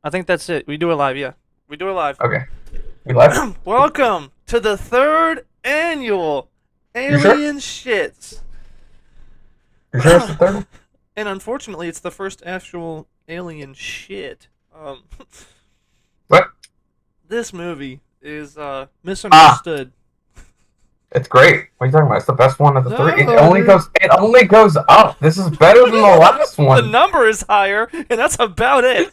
I think that's it. We do it live, yeah. We do it live. Okay. We live? Welcome to the third annual You sure? Alien Shits. You sure it's the third one? And unfortunately, it's the first actual alien shit. What? This movie is Ah, misunderstood. it's great. What are you talking about? It's the best one of the three. It No, only dude. goes. It only goes up. This is better than the last The one. number is higher, and that's about it.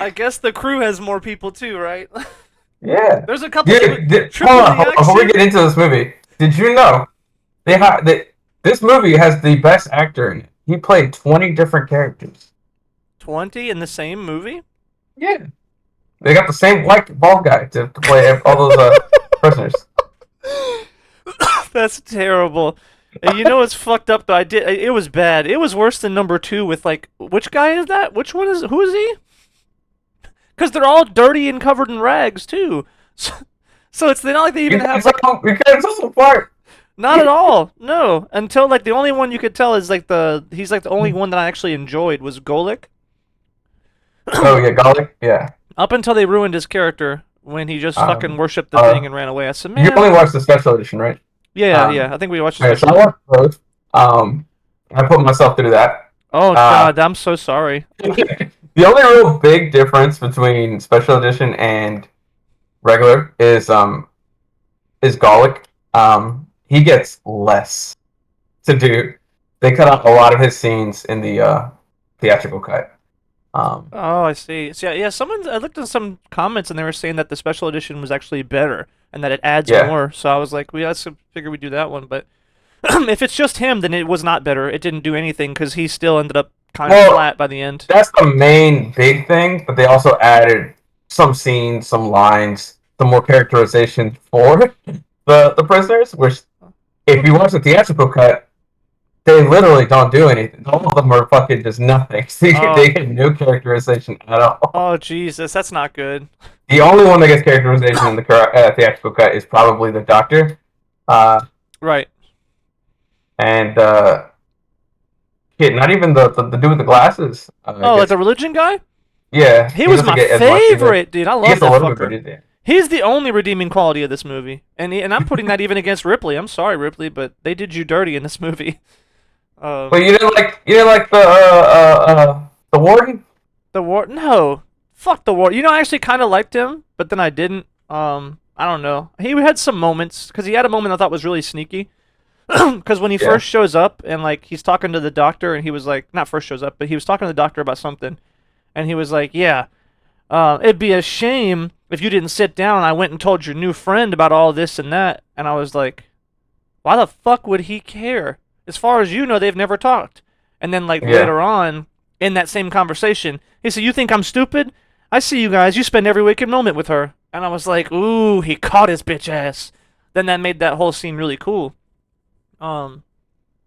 I guess the crew has more people too, right? Yeah. There's a couple Hold triple on, the before we action. get into this movie, did you know this movie has the best actor in it? He played 20 different characters. 20 in the same movie? Yeah. They got the same white bald guy to play all those prisoners. That's terrible. You know what's fucked up though? It was bad. It was worse than number two with like which guy is that? Which one is who is he? Because they're all dirty and covered in rags too. So it's not like they even have like You can't tell them apart. not at all. No, until like the only one you could tell is like he's like the only one that I actually enjoyed was Golik. Oh yeah, garlic. Yeah. Up until they ruined his character when he just fucking Um, worshipped the uh, thing and ran away. I said, you man, only watched the special edition, right? yeah, Um, yeah. I think we watched the okay, so special. I watched both. I put myself through that. Oh Uh, God, I'm so sorry. the only real big difference between special edition and regular is garlic. He gets less to do. They cut out a lot of his scenes in the theatrical cut. Um, Oh, I see. So, yeah, yeah. I looked at some comments and they were saying that the special edition was actually better and that it adds yeah, more. So I was like, we let's figure we do that one. But if it's just him, then it was not better. It didn't do anything because he still ended up kind of well, flat by the end. that's the main big thing, but they also added some scenes, some lines, some more characterization for the prisoners. Which, if you watch the theatrical cut, they literally don't do anything. All of them are fucking just nothing. They Oh, get no characterization at all. oh, Jesus, that's not good. The only one that gets characterization in the theatrical cut is probably the doctor, uh, Right. and shit, not even the dude with the glasses. Oh, like Gets the religion guy? yeah, He he was doesn't my get as much either. favorite, dude. I He love gets a that little bit, but fucker. yeah. He's the only redeeming quality of this movie, and I'm putting that even against Ripley. I'm sorry, Ripley, but they did you dirty in this movie. But Um, you didn't like the warden. The war? No, fuck the war. You know, I actually kind of liked him, but then I didn't. I don't know. He had some moments because he had a moment I thought was really sneaky. Because when he Yeah, first shows up and like he's talking to the doctor and he was like, not first shows up, but he was talking to the doctor about something, and he was like, yeah, it'd be a shame if you didn't sit down. I went and told your new friend about all this and that, and I was like, why the fuck would he care? As far as you know, they've never talked. And then like yeah, later on in that same conversation, he said, "You think I'm stupid? I see you guys. You spend every waking moment with her." And I was like, "Ooh, he caught his bitch ass." Then that made that whole scene really cool. Um,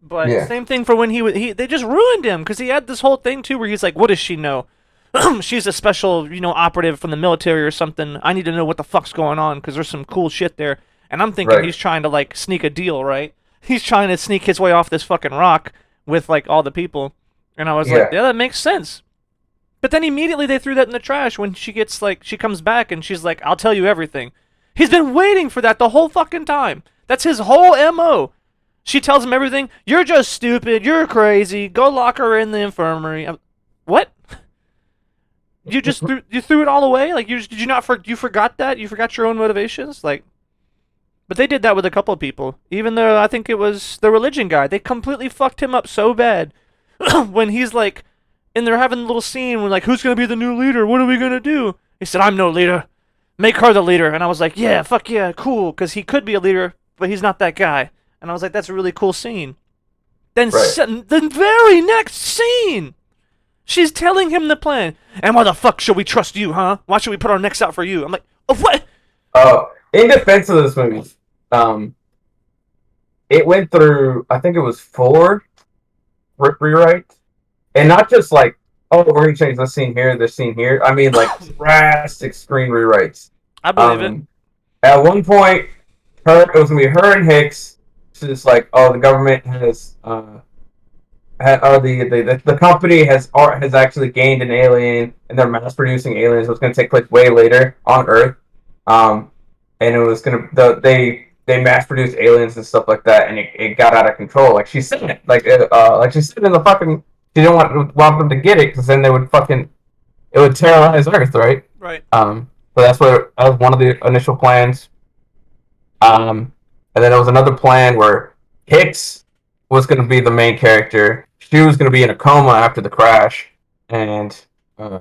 but yeah, same thing for when he they just ruined him because he had this whole thing too where he's like, "What does she know? She's a special, operative from the military or something. I need to know what the fuck's going on because there's some cool shit there." And I'm thinking right, he's trying to like sneak a deal, right? He's trying to sneak his way off this fucking rock with like all the people. And I was like, yeah, yeah, that makes sense. But then immediately they threw that in the trash when she comes back and she's like, I'll tell you everything. He's been waiting for that the whole fucking time. That's his whole MO. She tells him everything. You're just stupid. You're crazy. Go lock her in the infirmary. What? You threw it all away? Like did you not you forgot that? You forgot your own motivations? Like, but they did that with a couple of people. Even though I think it was the religion guy. They completely fucked him up so bad when he's like and they're having a little scene when like, who's gonna be the new leader? What are we gonna do? He said, I'm no leader. Make her the leader. And I was like, yeah, fuck yeah, cool, because he could be a leader, but he's not that guy. And I was like, that's a really cool scene. Then right. the very next scene, she's telling him the plan. And why the fuck should we trust you, huh? Why should we put our necks out for you? I'm like, oh what? In defense of this movie, um, it went through. I think it was four rewrites, and not just like, oh, we're gonna change this scene here. I mean, like drastic screen rewrites. I believe it. Um, at one point, it was gonna be her and Hicks. She's just like, oh, the government or the company has actually gained an alien, and they're mass producing aliens. It was going to take place way later on Earth, um, and it was going to they mass produced aliens and stuff like that, and it got out of control. Like she said, like she said in the fucking, she didn't want them to get it because then they would fucking it would terrorize Earth, right? Right. So that was one of the initial plans. And then there was another plan where Hicks was going to be the main character. She was going to be in a coma after the crash, and uh,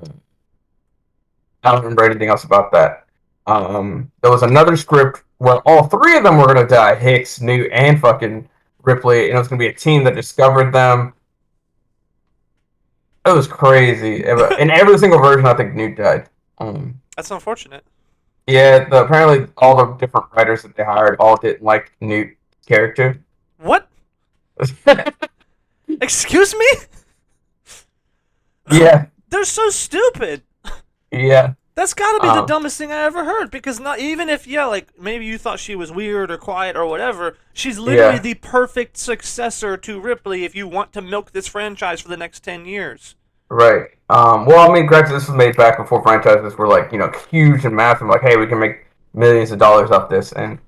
I don't remember anything else about that. There was another script where all three of them were going to die: Hicks, Newt, and fucking Ripley. And it was going to be a team that discovered them. It was crazy. In every single version, I think Newt died. That's unfortunate. Yeah, apparently all the different writers that they hired all didn't like Newt's character. What? Excuse me? Yeah, They're so stupid. yeah. That's got to be the dumbest thing I ever heard. Because not even if like maybe you thought she was weird or quiet or whatever, she's literally the perfect successor to Ripley if you want to milk this franchise for the next 10 years. Right. Well, I mean, granted, this was made back before franchises were like huge and massive. Like, hey, we can make millions of dollars off this, and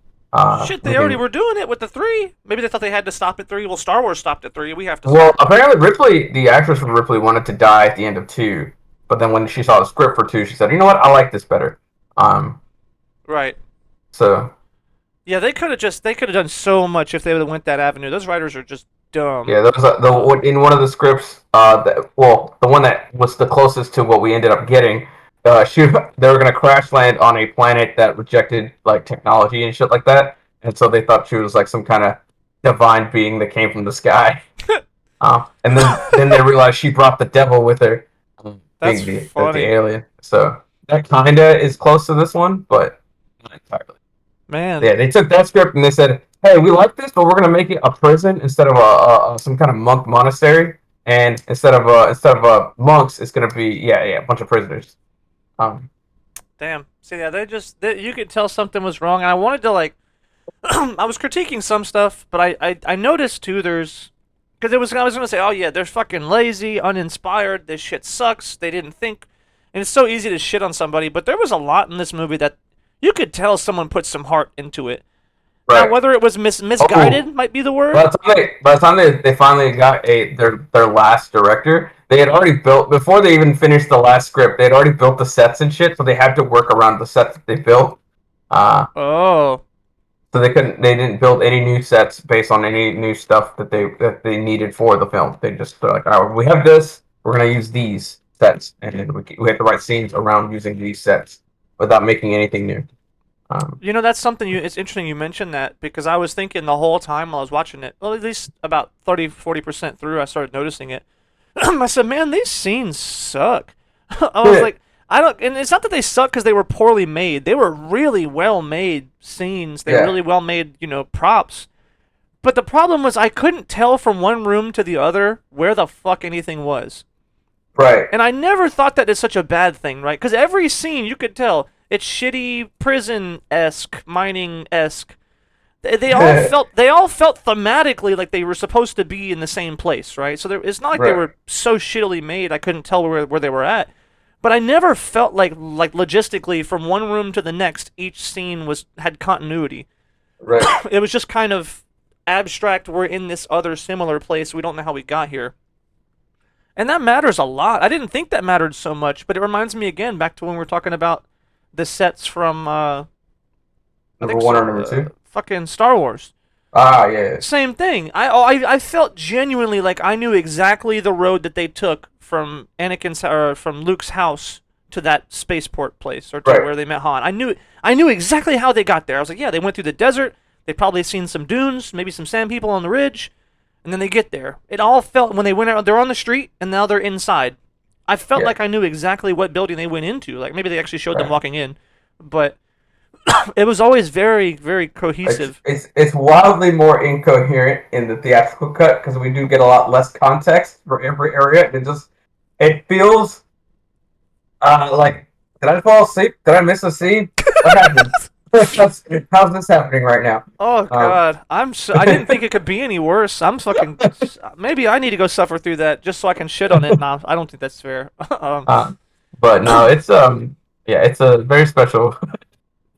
Shit, they already were doing it with the 3. Maybe they thought they had to stop at 3. Well, Star Wars stopped at 3. We have to. Well, apparently Ripley, the actress from Ripley, wanted to die at the end of 2, but then when she saw the script for 2, she said, "You know what? I like this better." Right. So. Yeah, they could have done so much if they would have went that avenue. Those writers are just dumb. Yeah, there was in one of the scripts. The one that was the closest to what we ended up getting. They were gonna crash land on a planet that rejected like technology and shit like that, and so they thought she was like some kind of divine being that came from the sky. And then they realized she brought the devil with her. That's funny. The alien. So that kinda is close to this one, but not entirely. Man. Yeah, they took that script and they said, "Hey, we like this, but we're gonna make it a prison instead of a some kind of monk monastery, and instead of monks, it's gonna be a bunch of prisoners." Damn. See, yeah, you could tell something was wrong, and I wanted to like, I was critiquing some stuff, but I noticed too. Because I was gonna say, oh yeah, they're fucking lazy, uninspired. This shit sucks. They didn't think, and it's so easy to shit on somebody, but there was a lot in this movie that you could tell someone put some heart into it. Right. Now, whether it was misguided might be the word. By the time they finally got their last director, they had already built before they even finished the last script. They had already built the sets and shit, so they had to work around the sets that they built. Oh. So they didn't build any new sets based on any new stuff that they needed for the film. They're like, all right, we have this, we're gonna use these sets, and we have to write scenes around using these sets without making anything new. That's something it's interesting you mentioned that, because I was thinking the whole time while I was watching it, well, at least about 30-40% through, I started noticing it. I said, man, these scenes suck. I was like, and it's not that they suck because they were poorly made. They were really well made scenes. They were really well made, props. But the problem was I couldn't tell from one room to the other where the fuck anything was. Right. And I never thought that is such a bad thing, right? Because every scene you could tell it's shitty prison-esque, mining-esque. They all felt thematically like they were supposed to be in the same place, right? So it's not like they were so shittily made I couldn't tell where they were at. But I never felt like logistically from one room to the next each scene had continuity. Right. It was just kind of abstract. We're in this other similar place. We don't know how we got here. And that matters a lot. I didn't think that mattered so much, but it reminds me again back to when we were talking about the sets from number 1 or number 2? Fucking Star Wars. Yeah. Same thing. I felt genuinely like I knew exactly the road that they took from from Luke's house to that spaceport place or to where they met Han. I knew exactly how they got there. I was like, yeah, they went through the desert. They probably seen some dunes, maybe some sand people on the ridge, and then they get there. It all felt when they went out. They're on the street and now they're inside. I felt like I knew exactly what building they went into. Like maybe they actually showed them walking in, but it was always very, very cohesive. It's wildly more incoherent in the theatrical cut because we do get a lot less context for every area. It feels like, did I fall asleep? Did I miss a scene? What happened? How's this happening right now? Oh Um, God, I didn't think it could be any worse. I'm fucking. Maybe I need to go suffer through that just so I can shit on it. Nah, I don't think that's fair. um, but no, it's yeah, it's a very special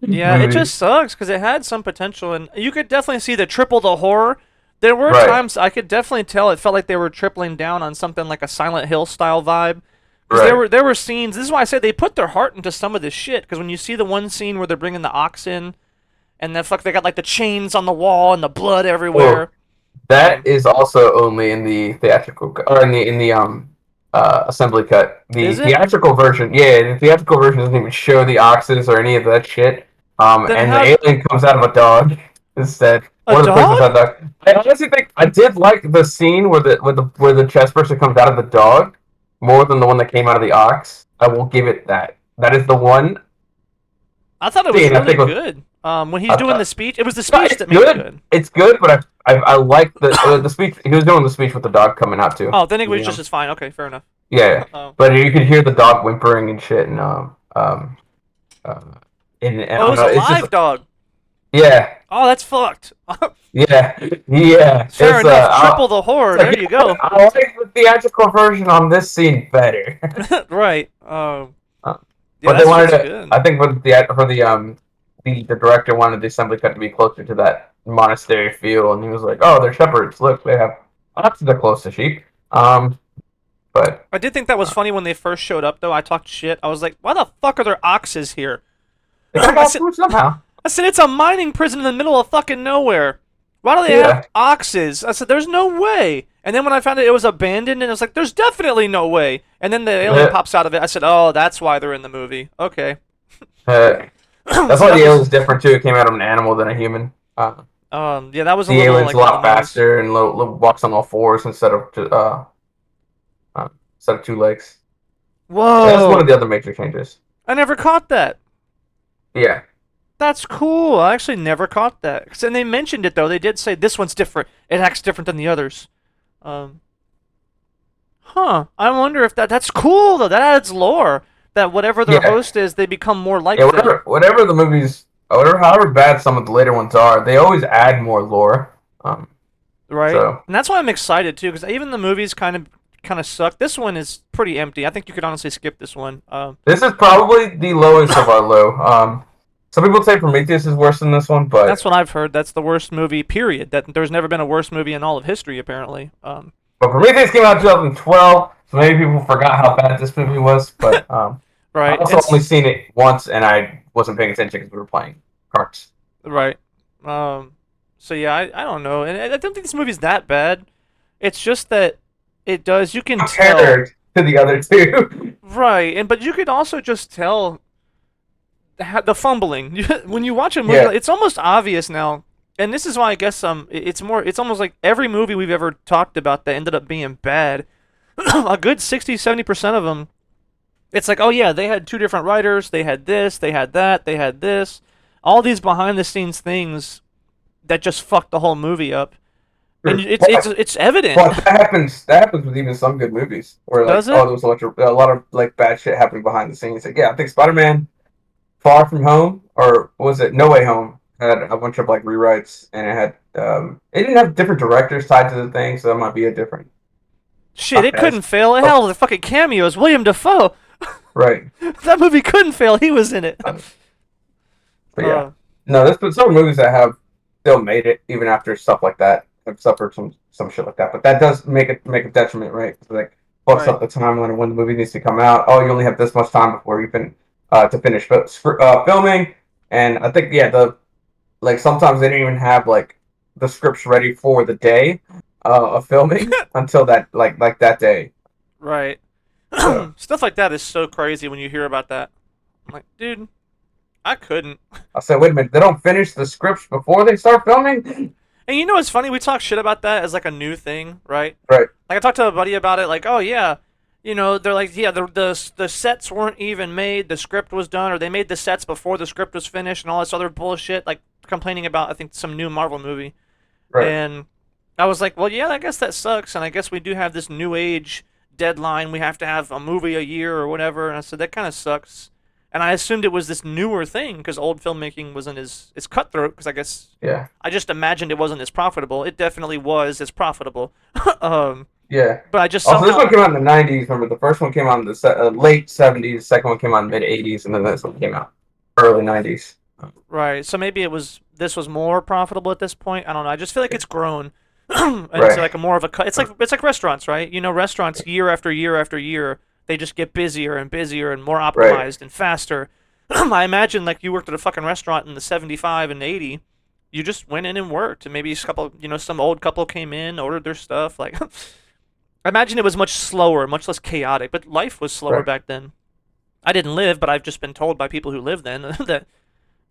Yeah, it movie. just sucks because it had some potential, and you could definitely see the triple the horror. There were Right, times I could definitely tell it felt like they were tripling down on something like a Silent Hill style vibe. Because there right. were there were scenes. This is why I said they put their heart into some of this shit. Because when you see the one scene where they're bringing the ox in, and they got like the chains on the wall and the blood Well, everywhere. that is also only in the theatrical or in the assembly cut. The Is it? theatrical version, yeah, the theatrical version doesn't even show the oxes or any of that shit. Then And the how alien comes out of a dog instead. a One of the prisoners dog? had a dog. I honestly think I did like the scene where the chess person comes out of the dog more than the one that came out of the ox. I will give it that. That is the one I thought it was scene I really think was good. When he's doing uh, the speech, it was the speech it's that made it good. good. It's good, but I like the speech. He was doing the speech with the dog coming out too. Oh, then it was The just as fine. Okay, fair enough. yeah, Oh, but you could hear the dog whimpering and shit, uh, and I oh, it don't was know. a It's just live dog. yeah, Oh, that's fucked. yeah, yeah. Fair enough. Triple the horror. It's like There you go. I like the theatrical version on this scene better. Right. Uh, Yeah, but they that wanted shit's to. good. I think the director wanted the assembly cut to be closer to that monastery feel, and he was like, "Oh, they're shepherds. Look, they have oxen. They're close to sheep." But I did think that was funny when they first showed up, though. I talked shit. I was like, "Why the fuck are there oxes here?" they got I off said, food somehow. "I said it's a mining prison in the middle of fucking nowhere. Why do they have Yeah. oxes?" I said, "There's no way." And then when I found out it was abandoned, and I was like, "There's definitely no way." And then the alien Uh, pops out of it. I said, "Oh, that's why they're in the movie." Okay. uh, that's So why that the alien's was, different too. It came out of an animal than a human. yeah, that was a The little alien's a like on the lot nose. faster and walks on all fours instead of two legs. That's one of Whoa! the other major changes. I never caught that. Yeah. That's cool. I actually never caught that. And they mentioned it though. They did say this one's different. It acts different than the others. Um, huh. I wonder if that's cool though. That adds lore. That whatever their Yeah. host is, they become more Yeah. like them. Whatever the movies, whatever however bad some of the later ones are, they always add more lore. Um. Right? So And that's why I'm excited too, because even the movies kind of suck. This one is pretty empty. I think you could honestly skip this one. this is probably the lowest of our low. Some people say Prometheus is worse than this one, That's but what I've heard. That's the worst movie. Period. That there's never been a worse movie in all of history, apparently. Prometheus came out in 2012, so maybe people forgot how bad this movie was. But I Right. also only It's seen it once, and I wasn't paying attention because we were playing cards. right. Um. So yeah, I don't know, and I don't think this movie's that bad. It's just that it does. You can tell. Compared to the other two. Right, and but you could also just tell the fumbling when you watch a movie. Yeah, It's almost obvious now, and this is why I guess it's more. It's almost like every movie we've ever talked about that ended up being bad. A good 60-70% of them. It's like, oh yeah, they had two different writers. They had this. They had that. They had this. All these behind the scenes things that just fucked the whole movie up, and sure. it's evident. But that happens. That happens with even some good movies, where like, Does oh, it? there was a lot of like bad shit happening behind the scenes. Like, yeah, I think Spider-Man Far From Home, or was it No Way Home, had a bunch of like rewrites, and it didn't have different directors tied to the thing, so that might be a different Shit, it podcast. couldn't fail. Oh, Hell, the fucking cameos. William Defoe. right. That movie couldn't fail. He was in it. Um, but yeah, Uh, no, there's been some movies that have still made it even after stuff like that have suffered some shit like that. But that does make a detriment, right? It's like fucks right. up the timeline of when the movie needs to come out. Oh, you only have this much time before you can to finish filming. And I think yeah, the like sometimes they didn't even have like the scripts ready for the day of filming until that that day. Right. So Stuff like that is so crazy when you hear about that. I'm like, dude, I couldn't. I said, wait a minute, they don't finish the scripts before they start filming, And you know what's funny? We talk shit about that as like a new thing, right? right? Like I talked to a buddy about it. Like, oh yeah, they're like, yeah, the sets weren't even made. The script was done, or they made the sets before the script was finished, and all this other bullshit. Like complaining about, I think, some new Marvel movie. Right. And I was like, well, yeah, I guess that sucks. And I guess we do have this new age deadline. We have to have a movie a year or whatever. And I said, that kind of sucks. and I assumed it was this newer thing because old filmmaking wasn't as cutthroat. Because I guess Yeah. I just imagined it wasn't as profitable. It definitely was as profitable. um, Yeah. but I just Also, this somehow one came out in the '90s. Remember, the first one came out in the late '70s. The second one came out in the mid '80s, and then this one came out early '90s. right. So maybe it was this was more profitable at this point. I don't know. I just feel like it's grown into Right. like a more of a cut. It's like restaurants, right? You know, restaurants year after year after year, they just get busier and busier and more Right. optimized and faster. I imagine like you worked at a fucking restaurant in the 75 and 80. You just went in and worked, and maybe a couple, some old couple came in, ordered their stuff. Like, I imagine it was much slower, much less chaotic, but life was slower Right. back then. I didn't live, but I've just been told by people who lived then that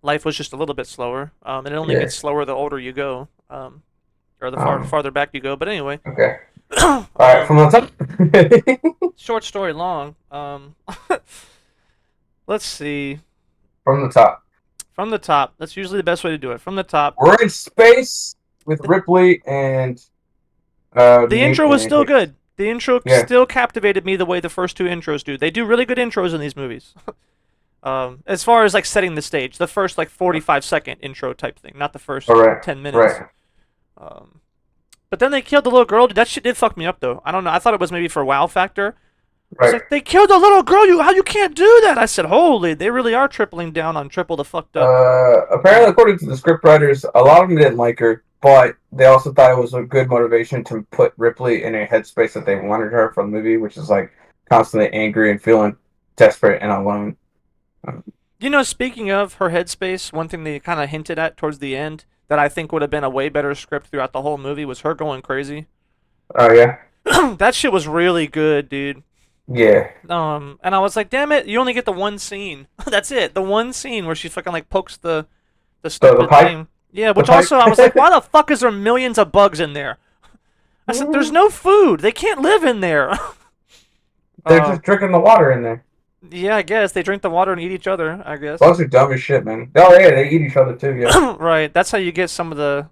life was just a little bit slower. And it only Yeah. gets slower the older you go, or the Um. farther back you go. But anyway, Okay. All right. From um, the top. short story long. Let's see. From the top. From the top. That's usually the best way to do it. From the top. We're in space with The, Ripley and the Nate intro was and still Hicks. good. The intro Yeah. still captivated me the way the first two intros do. They do really good intros in these movies. As far as like setting the stage, the first like 45-second intro type thing, not the All first right. 10 minutes. Right. Um, but then they killed the little girl. That shit did fuck me up though. I don't know. I thought it was maybe for wow factor. It's Right. like they killed the little girl. How you can't do that? I said, holy, they really are tripling down on triple the fucked up. Apparently, according to the scriptwriters, a lot of them didn't like her, but they also thought it was a good motivation to put Ripley in a headspace that they wanted her from the movie, which is like constantly angry and feeling desperate and alone. Speaking of her headspace, one thing they kind of hinted at towards the end that I think would have been a way better script throughout the whole movie was her going crazy. Oh yeah, That shit was really good, dude. yeah. And I was like, damn it, you only get the one scene. That's it, the one scene where she fucking like pokes the The stupid pipe, thing. Yeah, the which pipe. also I was like, why the fuck is there millions of bugs in there? I said, there's no food. They can't live in there. They're uh, just drinking the water in there. yeah, I guess they drink the water and eat each other. I guess. Bugs are dumb as shit, man. Oh yeah, they eat each other too. Yeah, Right. That's how you get some of the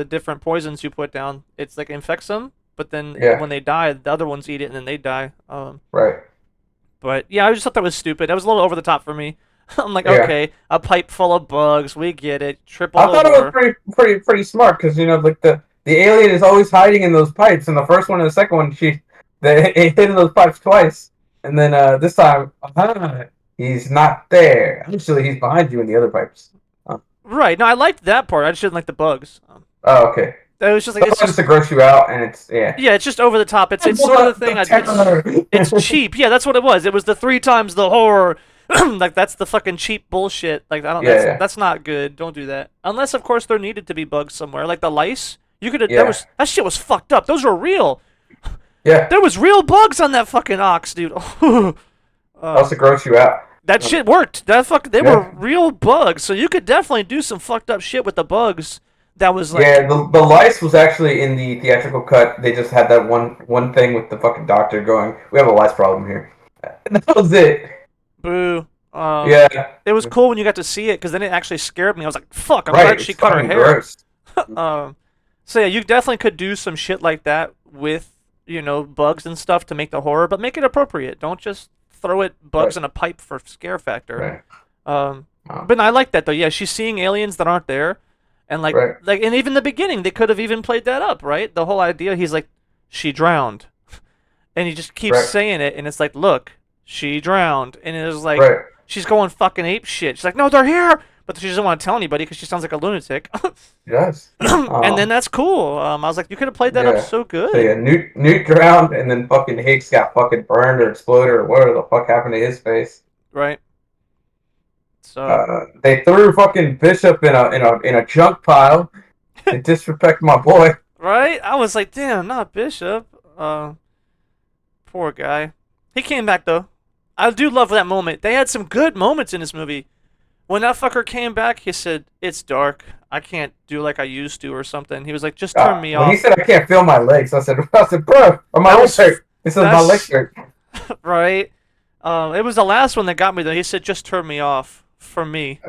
different poisons you put down. It's like infects them, but then yeah. when they die, the other ones eat it and then they die. Right. But yeah, I just thought that was stupid. That was a little over the top for me. I'm like, Yeah. okay, a pipe full of bugs, we get it. Triple I the thought it was horror. pretty smart because like the alien is always hiding in those pipes. In the first one and the second one, it hid in those pipes twice, and then this time, he's not there. Actually, he's behind you in the other pipes. Oh, Right. No, I liked that part. I just didn't like the bugs. oh okay. It was just like That it's was just just to gross you out, and it's yeah. yeah, it's just over the top. It's sort of the thing. It's cheap. Yeah, that's what it was. It was the three times the horror. Like that's the fucking cheap bullshit. Like I don't. Yeah, yeah, That's not good. Don't do that. Unless of course there needed to be bugs somewhere. Like the lice. You could have. yeah, That shit was fucked up. Those were real. yeah. There was real bugs on that fucking ox, dude. That was to gross you out. That shit worked. They were Yeah, real bugs. So you could definitely do some fucked up shit with the bugs. That was like yeah. The lice was actually in the theatrical cut. They just had that one thing with the fucking doctor going, "We have a lice problem here." That was it. boo. Yeah, It was cool when you got to see it because then it actually scared me. I was like, "Fuck!" I'm right. glad she It's cut her fucking hair. gross. Um, so yeah, you definitely could do some shit like that with bugs and stuff to make the horror, but make it appropriate. Don't just throw it bugs Right, in a pipe for scare factor. right. Um, Um, but no, I like that though. Yeah, she's seeing aliens that aren't there, and right, and even the beginning they could have even played that up, right? The whole idea he's like, she drowned, and he just keeps right, saying it, and it's like, look, she drowned, and it was like right. she's going fucking ape shit. She's like, no, they're here, but she doesn't want to tell anybody because she sounds like a lunatic. Yes. And then that's cool. I was like, you could have played that up Yeah. so So good, yeah, Newt drowned, and then fucking Higgs got fucking burned or exploded or whatever the fuck happened to his face. right? So, They threw fucking Bishop in a junk pile. They disrespect my boy. right? I was like, damn, not Bishop. Poor guy. He came back though. I do love that moment. They had some good moments in this movie. When that fucker came back, he said, "It's dark. I can't do like I used to or something." He was like, "Just turn me When he off." said I can't feel my legs, I said, bro, or my That legs was hurt. He says my legs that's hurt. right. It was the last one that got me though. He said, "Just turn me off for me."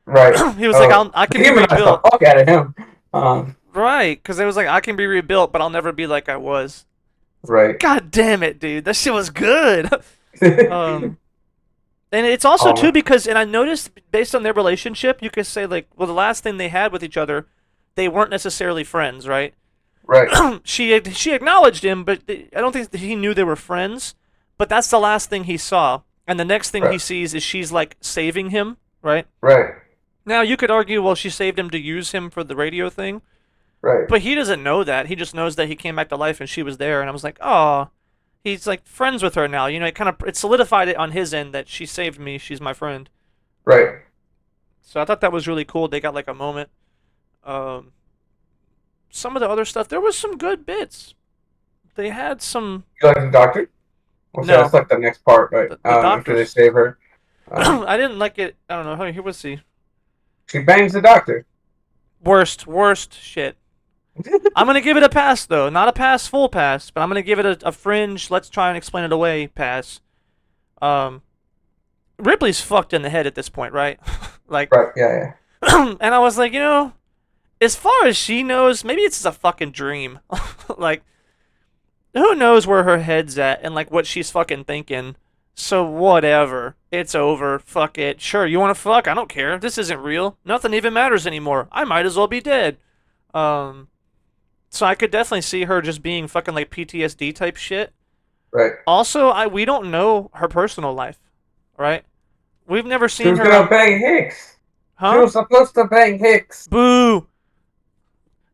Right. He was like, I can be Demonized the rebuilt." fuck out of him. Right, because it was like, "I can be rebuilt, but I'll never be like I was." Right. God damn it, dude. That shit was good. Um, And it's also too Um, because, and I noticed based on their relationship, you could say like, well, the last thing they had with each other, they weren't necessarily friends, right? right, She acknowledged him, but I don't think that he knew they were friends. But that's the last thing he saw, and the next thing right, he sees is she's like saving him, right? right, Now you could argue, well, she saved him to use him for the radio thing, right, but he doesn't know that. He just knows that he came back to life and she was there, and I was like, oh, he's like friends with her now. You know, it solidified it on his end that she saved me. She's my friend. right. So I thought that was really cool. They got like a moment. Um, some of the other stuff, there was some good bits. They had some. You like the doctor? Well, so No, that's like the next part, right? the After they doctors. save her, I didn't like it. I don't know. Here, let's see. she bangs the doctor. Worst shit. I'm gonna give it a pass though, not a pass full pass, but I'm gonna give it a fringe. Let's try and explain it away pass. Um, Ripley's fucked in the head at this point, right? Like, Right, yeah, and I was like, as far as she knows, maybe it's just a fucking dream. Like, who knows where her head's at and like what she's fucking thinking. So whatever. It's over. Fuck it. Sure, you want to fuck? I don't care. This isn't real. Nothing even matters anymore. I might as well be dead. Um, so I could definitely see her just being fucking like PTSD type shit. right. Also, we don't know her personal life, right? We've never She seen was her gonna bang Hicks. She huh? was supposed to bang Hicks. Boo.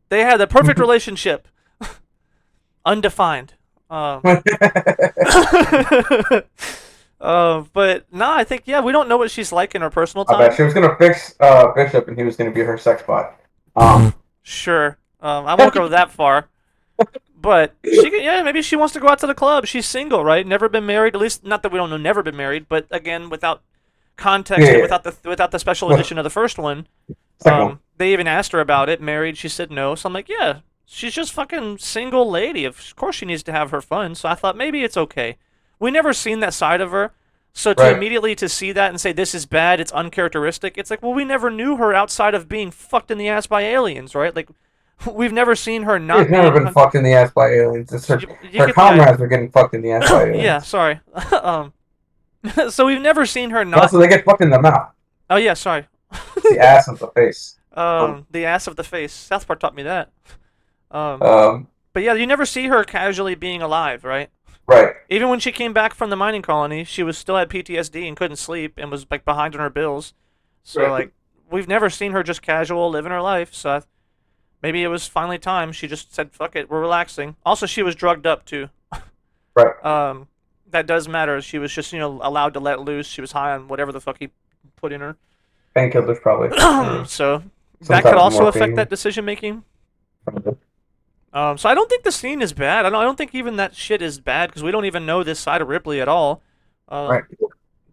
They had the perfect relationship. Undefined. Um but no, I think yeah, we don't know what she's like in her personal I bet time. she was gonna fix Bishop, and he was gonna be her sex bot. Sure. I won't go that far. But she can, yeah, maybe she wants to go out to the club. She's single, right? Never been married. At least not that we don't know. Never been married. But again, without context and Yeah, without the special yeah. edition of the first one, Second one. they even asked her about it. Married, she said no. So I'm like, yeah, she's just fucking single lady. Of course she needs to have her fun. So I thought maybe it's okay. We never seen that side of her. So to Right. immediately to see that and say this is bad, it's uncharacteristic. It's like, well, we never knew her outside of being fucked in the ass by aliens, right? Like, we've never seen her She's not never being. been fucked in the ass by aliens. It's her, You her get the idea. comrades are getting fucked in the ass by Yeah, aliens. sorry. um, so we've never seen her And not. also, they get fucked in the mouth. Oh yeah, sorry. It's the ass of the face. The ass of the face. South Park taught me that. Um, Um, but yeah, you never see her casually being alive, right? right. Even when she came back from the mining colony, she was still had PTSD and couldn't sleep and was like behind on her bills. So Right. like, we've never seen her just casual living her life. So maybe it was finally time. She just said, "Fuck it, we're relaxing." Also, she was drugged up too. Right. That does matter. She was just allowed to let loose. She was high on whatever the fuck he put in her. Painkillers, probably. So Some that type could of also affect morphine. that decision making. So I don't think the scene is bad. I don't think even that shit is bad because we don't even know this side of Ripley at all. Right.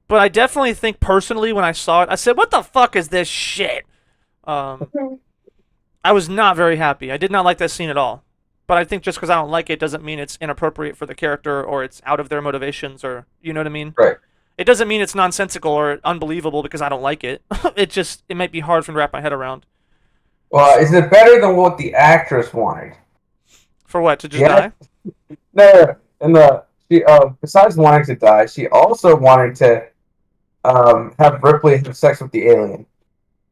But I definitely think personally when I saw it, I said, "What the fuck is this shit?" Um, I was not very happy. I did not like that scene at all. But I think just because I don't like it doesn't mean it's inappropriate for the character or it's out of their motivations or you know what I mean. Right. It doesn't mean it's nonsensical or unbelievable because I don't like it. It might be hard for me to wrap my head around. Well, is it better than what the actress wanted? For what? To just Yeah. die? No. And she besides wanting to die, she also wanted to have Ripley have sex with the alien.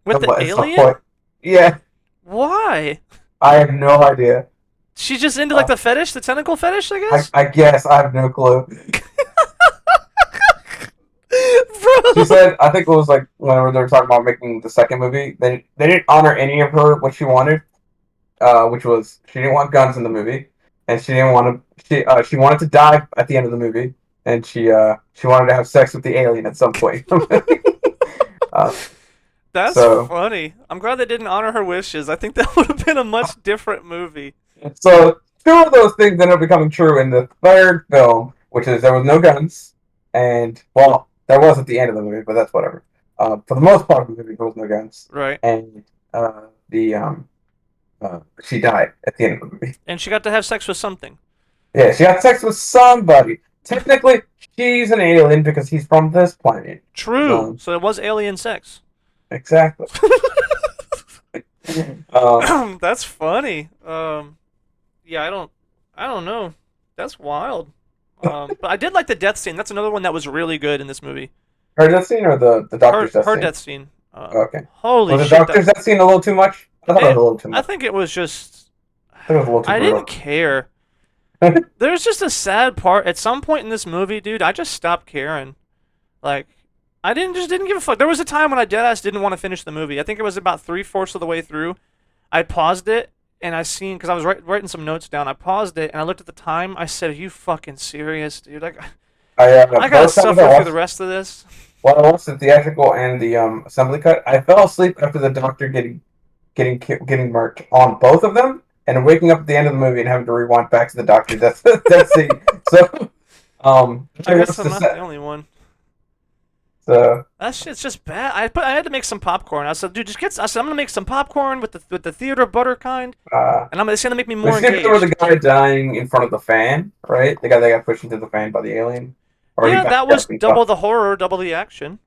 With the At some alien? point. Yeah, Why? I have no idea. She's just into like Uh, the fetish, the tentacle fetish, I guess? I guess I have no clue. She Bro! said, I think it was like whenever they were talking about making the second movie, they didn't honor any of her what she wanted, which was she didn't want guns in the movie, and she didn't want to. She wanted to die at the end of the movie, and she wanted to have sex with the alien at some point. uh, That's so funny. I'm glad they didn't honor her wishes. I think that would have been a much different movie. so two of those things ended up becoming true in the third film, which is there was no guns, and well, there was at the end of the movie, but that's whatever. For the most part of the movie, there was no guns, Right. and the she died at the end of the movie. And she got to have sex with something. Yeah, she had sex with somebody. Technically, she's an alien because he's from this planet. True. So it was alien sex. Exactly. That's funny. Yeah, I don't know. That's wild. But I did like the death scene. That's another one that was really good in this movie. Her death scene or the doctor's death Her scene? death scene. Oh, okay. Holy Was the shit! That doctor's death scene a little too much? I thought it was a it. little too I much. think it was just. I think it was a little too I didn't brutal. care. There's just a sad part at some point in this movie, dude. I just stopped caring. Like, I didn't give a fuck. There was a time when I deadass didn't want to finish the movie. I think it was about 3/4 of the way through. I paused it and I seen because I was writing some notes down. I paused it and I looked at the time. I said, "Are you fucking serious, dude? Like, I gotta Both times I suffer through the watched, rest of this." well, I watched the theatrical and the assembly cut. I fell asleep after the doctor getting murked on both of them, and waking up at the end of the movie and having to rewind back to the doctor. That's scene. So, I I guess watched I'm the not the set. only one. So, That shit's just bad. I had to make some popcorn. I said, dude, just get. I said, I'm gonna make some popcorn with the theater butter kind, uh, and it's gonna make me we more skipped over the engaged. guy dying in front of the fan, right? The guy that got pushed into the fan by the alien, or he Yeah, got that was up and double the horror, double the action,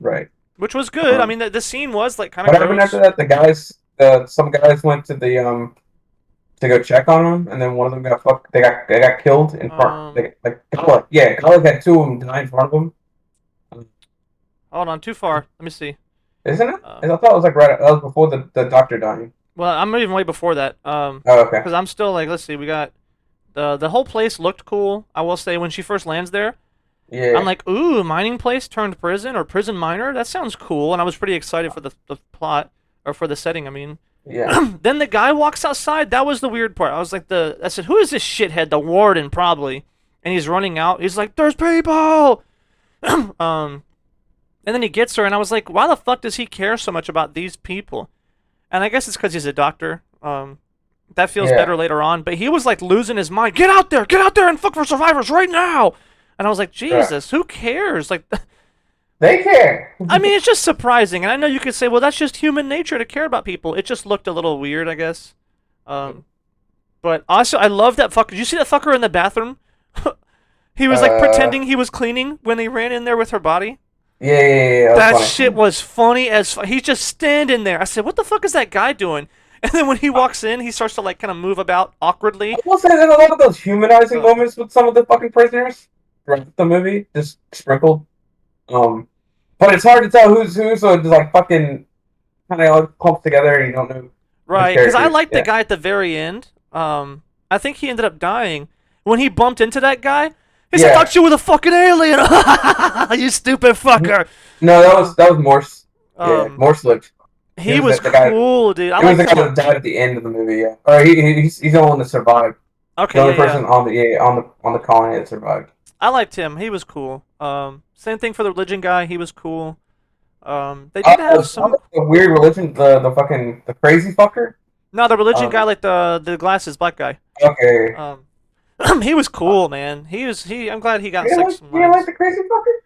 right. which was good. I Um, mean, the scene was like kind of what happened after gross. that? Some guys went to the to go check on him, and then one of them got fucked. They got killed in front. Um, Like Gullick, yeah, Gullick had two of them die in front of him. hold on, too far. Let me see. Isn't it? Uh, I thought it was like right. That was before the doctor dying. well, I'm even way before that. Oh, okay. Because I'm still like, let's see, we got the whole place looked cool. I will say when she first lands there, I'm Yeah, like, ooh, mining place turned prison or prison miner. That sounds cool, and I was pretty excited for the plot or for the setting. I mean. yeah, Then the guy walks outside. That was the weird part. I was like, I said, who is this shithead? The warden, probably. And he's running out. He's like, there's people. And then he gets her, and I was like, why the fuck does he care so much about these people? And I guess it's because he's a doctor. That feels yeah. better later on. But he was like losing his mind. Get out there, and fuck for survivors right now. And I was like, Yeah. Jesus, who cares? Like, They care. I mean, it's just surprising. And I know you could say, well, that's just human nature to care about people. It just looked a little weird, I guess. Um, But also, I love that fucker. Did you see that fucker in the bathroom? He was like Uh, pretending he was cleaning when he ran in there with her body. yeah. That That was shit funny. was funny as he's just standing there. I said, "What the fuck is that guy doing?" And then when he walks in, he starts to like kind of move about I awkwardly. will say there's a lot of those humanizing Uh, moments with some of the fucking prisoners throughout the movie, just sprinkled. Um, but it's hard to tell who's who, so it's like fucking kind of all clumped together, and you don't know which right, because I characters. liked the Yeah, guy at the very end. I think he ended up dying when he bumped into that guy. He said, "I yeah. thought you were the fucking alien." You stupid fucker. No, Uh, that was Morse. Yeah, um, Morse lived. He he was was the guy. cool, dude. I He was liked the guy him. that died at the end of the movie. Yeah, or he's the only one that survived. The Okay, only yeah, yeah. person on the colony that survived. I liked him. He was cool. Same thing for the religion guy. He was cool. They did have some. The weird religion, the crazy fucker. No, the religion guy, Um, like the glasses, black guy. okay. Um, he was cool, man. He. I'm glad he got some You didn't like lines. the crazy fucker?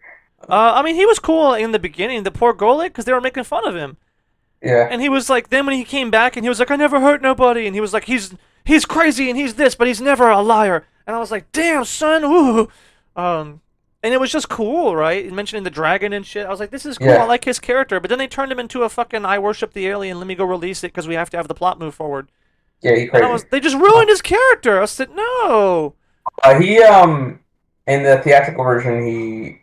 I mean, he was cool in the beginning. The poor Golek, because they were making fun of him, Yeah. and he was like, then when he came back, and he was like, I never hurt nobody, and he was like, he's crazy and he's this, but he's never a liar. And I was like, damn, son, ooh. And it was just cool, right? Mentioning the dragon and shit. I was like, this is cool. I Yeah. like his character. But then they turned him into a fucking I worship the alien. Let me go release it because we have to have the plot move forward. Yeah, he And crazy. they just ruined his character. I said, no. He in the theatrical version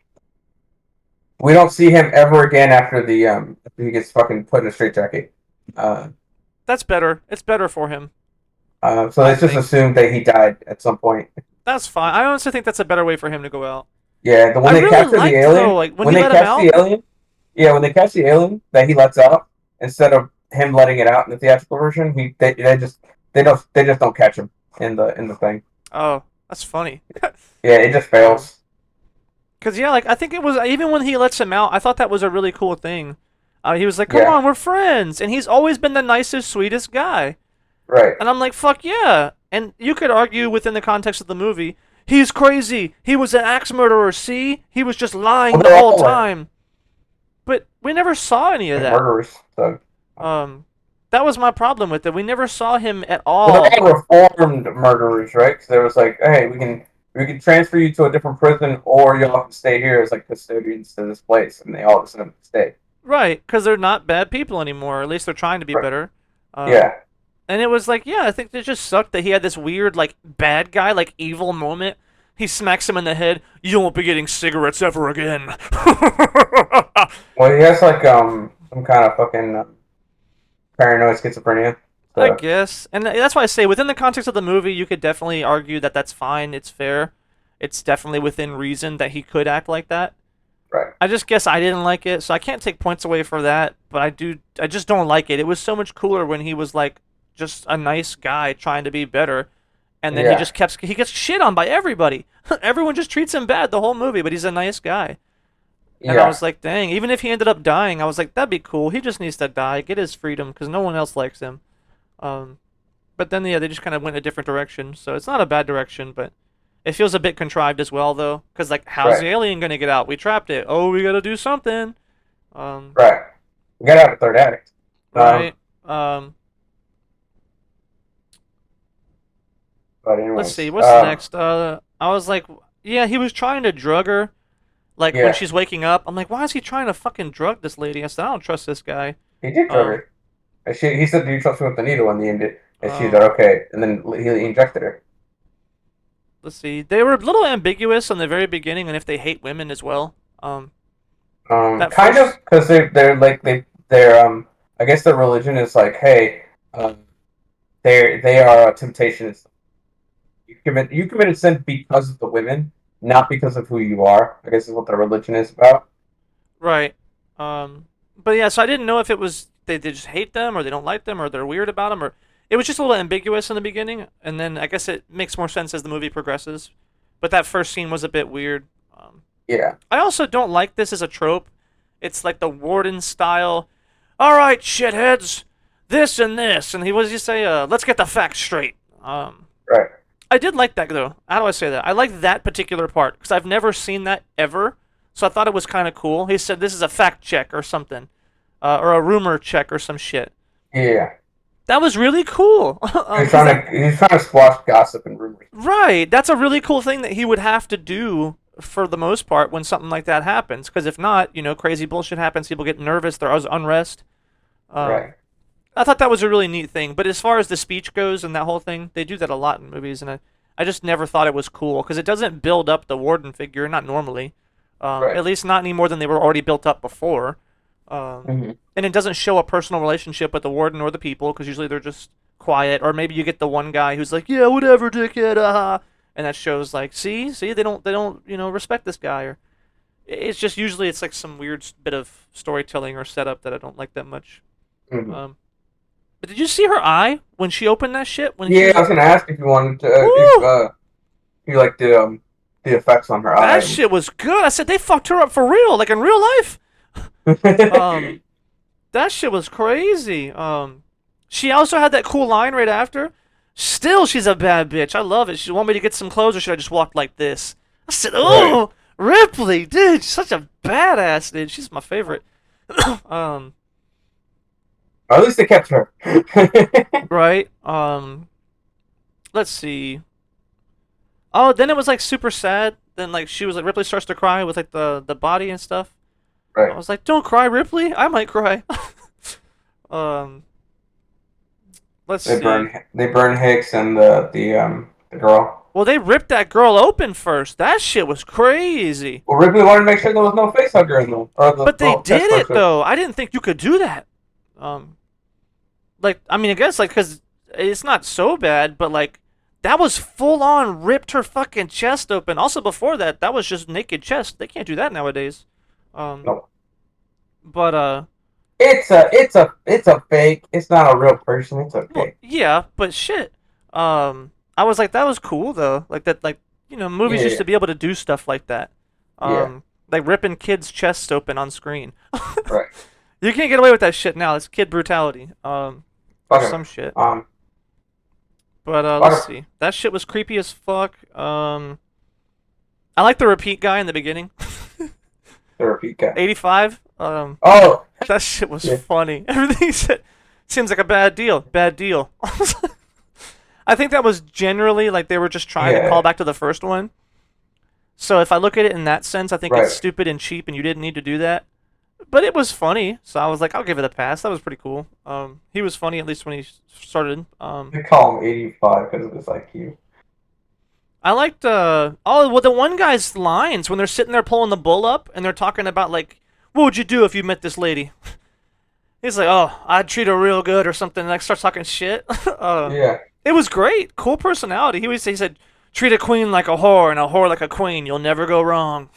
we don't see him ever again after the after he gets fucking put in a straitjacket. Uh, That's better. It's better for him. so I it's just think. assumed that he died at some point. That's fine. I honestly think that's a better way for him to go out. Yeah, I when they really capture the liked, though, alien, like, when when he they let him catch out. the alien, yeah, when they catch the alien that he lets out instead of him letting it out in the theatrical version, they just don't catch him in the thing. Oh, that's funny. Yeah, it just um, fails. Cause yeah, like I think it was even when he lets him out, I thought that was a really cool thing. He was like, "Come Yeah, on, we're friends," and he's always been the nicest, sweetest guy. right. And I'm like, "Fuck yeah!" And you could argue within the context of the movie, he's crazy. He was an axe murderer. See, he was just lying Well, the they're whole all time. But we never saw any of like that. murderers. So, Um, that was my problem with it. We never saw him at well, they're all. all reformed murderers, right? Because there was like, hey, we can transfer you to a different prison, or you'll have to stay here as like custodians to this place, and they all decided to stay. Right, because they're not bad people anymore. Or at least they're trying to be Right. better. Um, Yeah, And it was like, yeah, I think it just sucked that he had this weird, like, bad guy, like, evil moment. He smacks him in the head. You won't be getting cigarettes ever again. Well, he has like some kind of fucking paranoid schizophrenia. I So guess, and that's why I say within the context of the movie, you could definitely argue that that's fine. It's fair. It's definitely within reason that he could act like that. right, I just guess I didn't like it, so I can't take points away for that. But I do. I just don't like it. It was so much cooler when he was like just a nice guy trying to be better, and then yeah, he gets shit on by everybody. Everyone just treats him bad the whole movie, but he's a nice guy. And I yeah, was like, dang. Even if he ended up dying, I was like, that'd be cool. He just needs to die, get his freedom, because no one else likes him. Um, but then yeah, they just kind of went a different direction. So it's not a bad direction, but it feels a bit contrived as well, though. Because like, how's right, the alien gonna get out? We trapped it. Oh, we gotta do something. Um, right. We gotta have a third act. right. Um, But let's see. anyways, What's next? I was like, yeah, he was trying to drug her. Like when yeah, she's waking up, I'm like, why is he trying to fucking drug this lady? I said, I don't trust this guy. he did drug Um, her. And he said, "Do you trust me with the needle?" In the end, and she said, um, "Okay." And then he injected her. let's see. They were a little ambiguous in the very beginning, and if they hate women as well. That Kind of, first, because they're like they're I guess their religion is like, hey, um, they are a temptation. You committed sin because of the women, not because of who you are. I guess is what their religion is about. right. But yeah, so I didn't know if it was they just hate them or they don't like them or they're weird about them or it was just a little ambiguous in the beginning, and then I guess it makes more sense as the movie progresses. But that first scene was a bit weird. Yeah, I also don't like this as a trope. It's like the Warden style. All right, shitheads, this and this, and he was just say, let's get the facts straight. right. I did like that though. How do I say that? I like that particular part because I've never seen that ever. So I thought it was kind of cool. He said this is a fact check or something, or a rumor check or some shit. Yeah, That was really cool. Because that he's trying to squash gossip and rumors. right, that's a really cool thing that he would have to do for the most part when something like that happens. Because if not, crazy bullshit happens. People get nervous. There's unrest. Um, Right. I thought that was a really neat thing. But as far as the speech goes and that whole thing, they do that a lot in movies, and I just never thought it was cool because it doesn't build up the warden figure, not normally. Right. At least not any more than they were already built up before. Um, Hmm. and it doesn't show a personal relationship with the warden or the people because usually they're just quiet. Or maybe you get the one guy who's like, "Yeah, whatever, dickhead," and that shows like, see, they don't, respect this guy. Or it's just usually it's like some weird bit of storytelling or setup that I don't like that much. Hmm. Um, but did you see her eye when she opened that shit? When she Yeah, was I was like, gonna ask if you wanted to if "Woo, you like the effects on her that eye. shit was good." I said they fucked her up for real, like in real life. Um, that shit was crazy. She also had that cool line right after. Still, she's a bad bitch. I love it. She want me to get some clothes, or should I just walk like this? I said, Right. "Oh, Ripley, dude, she's such a badass, dude. She's my favorite." um, Or at least they kept her. right. Let's see. Oh, then it was like super sad. Then like she was like Ripley starts to cry with like the body and stuff. I Right. was like, "Don't cry, Ripley. I might cry." um, let's see. They burn Hicks and the girl. Well, they ripped that girl open first. That shit was crazy. Well, Ripley wanted to make sure there was no face hugger in them, or the But they little test did it person. though. I didn't think you could do that. Um, like I mean, I guess like because it's not so bad, but like that was full on ripped her fucking chest open. Also before that, that was just naked chest. They can't do that nowadays. Um, No, but it's a fake. It's not a real person. It's well, okay. yeah, but shit. I was like that was cool though. Like that, like movies used Yeah, to be able to do stuff like that. yeah, Like ripping kids' chests open on screen. right. You can't get away with that shit now. It's kid brutality. Or Okay. some shit. Um, But let's okay. see. That shit was creepy as fuck. I like the repeat guy in the beginning. The repeat guy. 85. Oh, That shit was yeah, funny. Everything he said seems like a bad deal. Bad deal. I think that was generally like they were just trying to call yeah, back to the first one. So if I look at it in that sense, I think it's right. stupid and cheap, and you didn't need to do that. But it was funny, so I was like, I'll give it a pass. That was pretty cool. He was funny at least when he started. They call him 85 because of his IQ. I liked the one guy's lines when they're sitting there pulling the bull up and they're talking about like, what would you do if you met this lady? He's like, oh, I'd treat her real good or something. And like starts talking shit. Yeah, It was great, cool personality. He said, treat a queen like a whore and a whore like a queen. You'll never go wrong.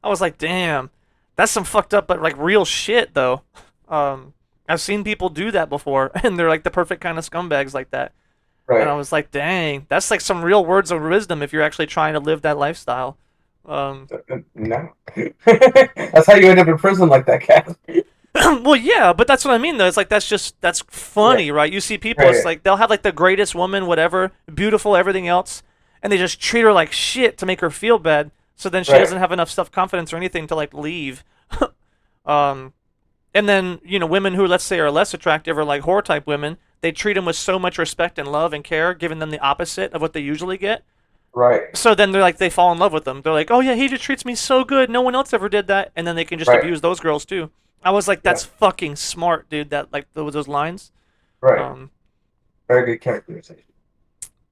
I was like, damn, that's some fucked up but like real shit though. I've seen people do that before, and they're like the perfect kind of scumbags like that. And I right. was like, dang, that's like some real words of wisdom if you're actually trying to live that lifestyle. Um, No, that's how you end up in prison like that, cat. well, yeah, but that's what I mean though. It's like that's Yeah, funny, right? You see people, it's right, like they'll have like the greatest woman, whatever, beautiful, everything else, and they just treat her like shit to make her feel bad. So then she right, doesn't have enough self confidence or anything to like leave. um, and then women who let's say are less attractive or like whore type women, they treat them with so much respect and love and care, giving them the opposite of what they usually get. right, So then they're like they fall in love with them. They're like, oh yeah, he just treats me so good. No one else ever did that, and then they can just right. abuse those girls too. I was like, Yeah, that's fucking smart, dude. That like those lines. right. Um, Very good characterization.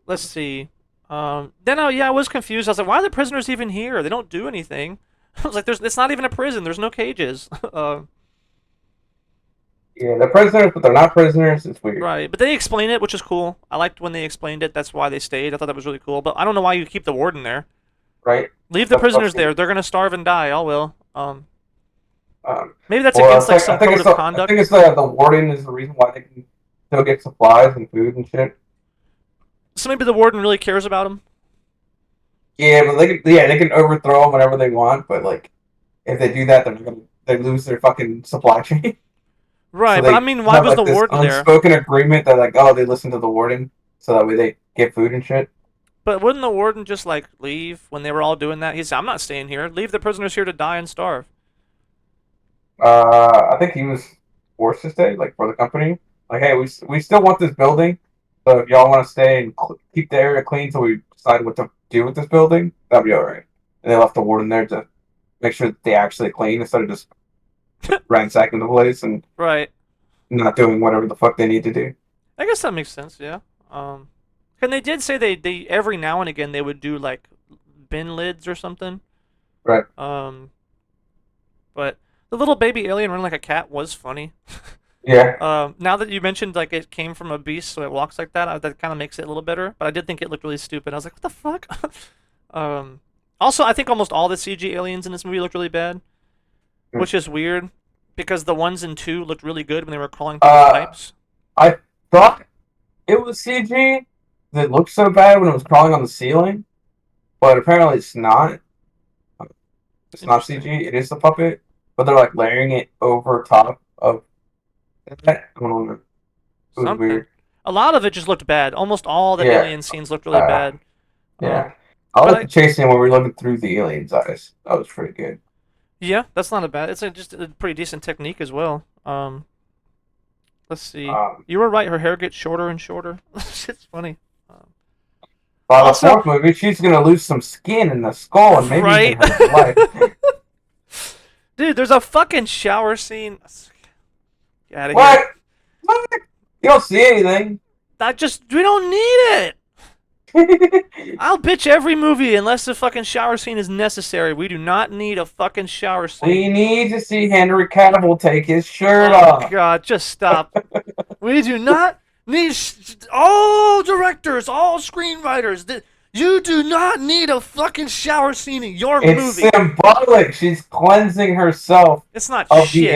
let's see. Then yeah, I was confused. I was like, why are the prisoners even here? They don't do anything. I was like, it's not even a prison. There's no cages. Yeah, they're prisoners, but they're not prisoners. It's weird, Right, but they explain it, which is cool. I liked when they explained it. That's why they stayed. I thought that was really cool. But I don't know why you keep the warden there. right? Leave the That's prisoners fucking. there. They're gonna starve and die. All will. Um, Maybe that's well, against like some code of I think conduct. it's the warden is the reason why they can still get supplies and food and shit. So maybe the warden really cares about him. Yeah, but they can overthrow them whenever they want. But like, if they do that, they're not gonna they lose their fucking supply chain. So Right, but I they mean, why have was like the this warden there? unspoken agreement that like, oh, they listen to the warden, so that way they get food and shit. But wouldn't the warden just like leave when they were all doing that? He said, "I'm not staying here. Leave the prisoners here to die and starve." I think he was forced to stay, like for the company. Like, hey, we still want this building, so if y'all want to stay and keep the area clean till we decide what to do with this building, that'd be all right. And they left the warden there to make sure that they actually clean instead of just ransacking the place and Right. not doing whatever the fuck they need to do. I guess that makes sense. Yeah. Um, and they did say they every now and again they would do like bin lids or something. Right? Um, but the little baby alien running like a cat was funny. Yeah. Now that you mentioned like it came from a beast, so it walks like that, that kind of makes it a little better. But I did think it looked really stupid. I was like, what the fuck? um, also, I think almost all the CG aliens in this movie looked really bad, which is weird because the ones in two looked really good when they were crawling through the Uh, pipes. I thought it was CG. It looked so bad when it was crawling on the ceiling, but apparently it's not. It's not CG. Interesting. It is the puppet, but they're like layering it over top of that. I don't know. It was Something. weird. A lot of it just looked bad. Almost all the Yeah. alien scenes looked really Uh, bad. yeah. Um, I but like the chase scene when we were looking through the alien's eyes. That was pretty good. yeah, that's not a bad. It's just a pretty decent technique as well. Let's see. Um, You were right. Her hair gets shorter and shorter. It's funny. Um, by the also, fourth movie, she's gonna lose some skin in the skull and maybe even right, her life. dude. There's a fucking shower scene. Get out of here. What? What? You don't see anything. We don't need it. I'll bitch every movie unless the fucking shower scene is necessary. We do not need a fucking shower scene. We need to see Henry Cavill take his shirt Oh off. god, just stop. We do not need all directors, all screenwriters. You do not need a fucking shower scene in your It's movie. symbolic. She's cleansing herself It's not of the shit.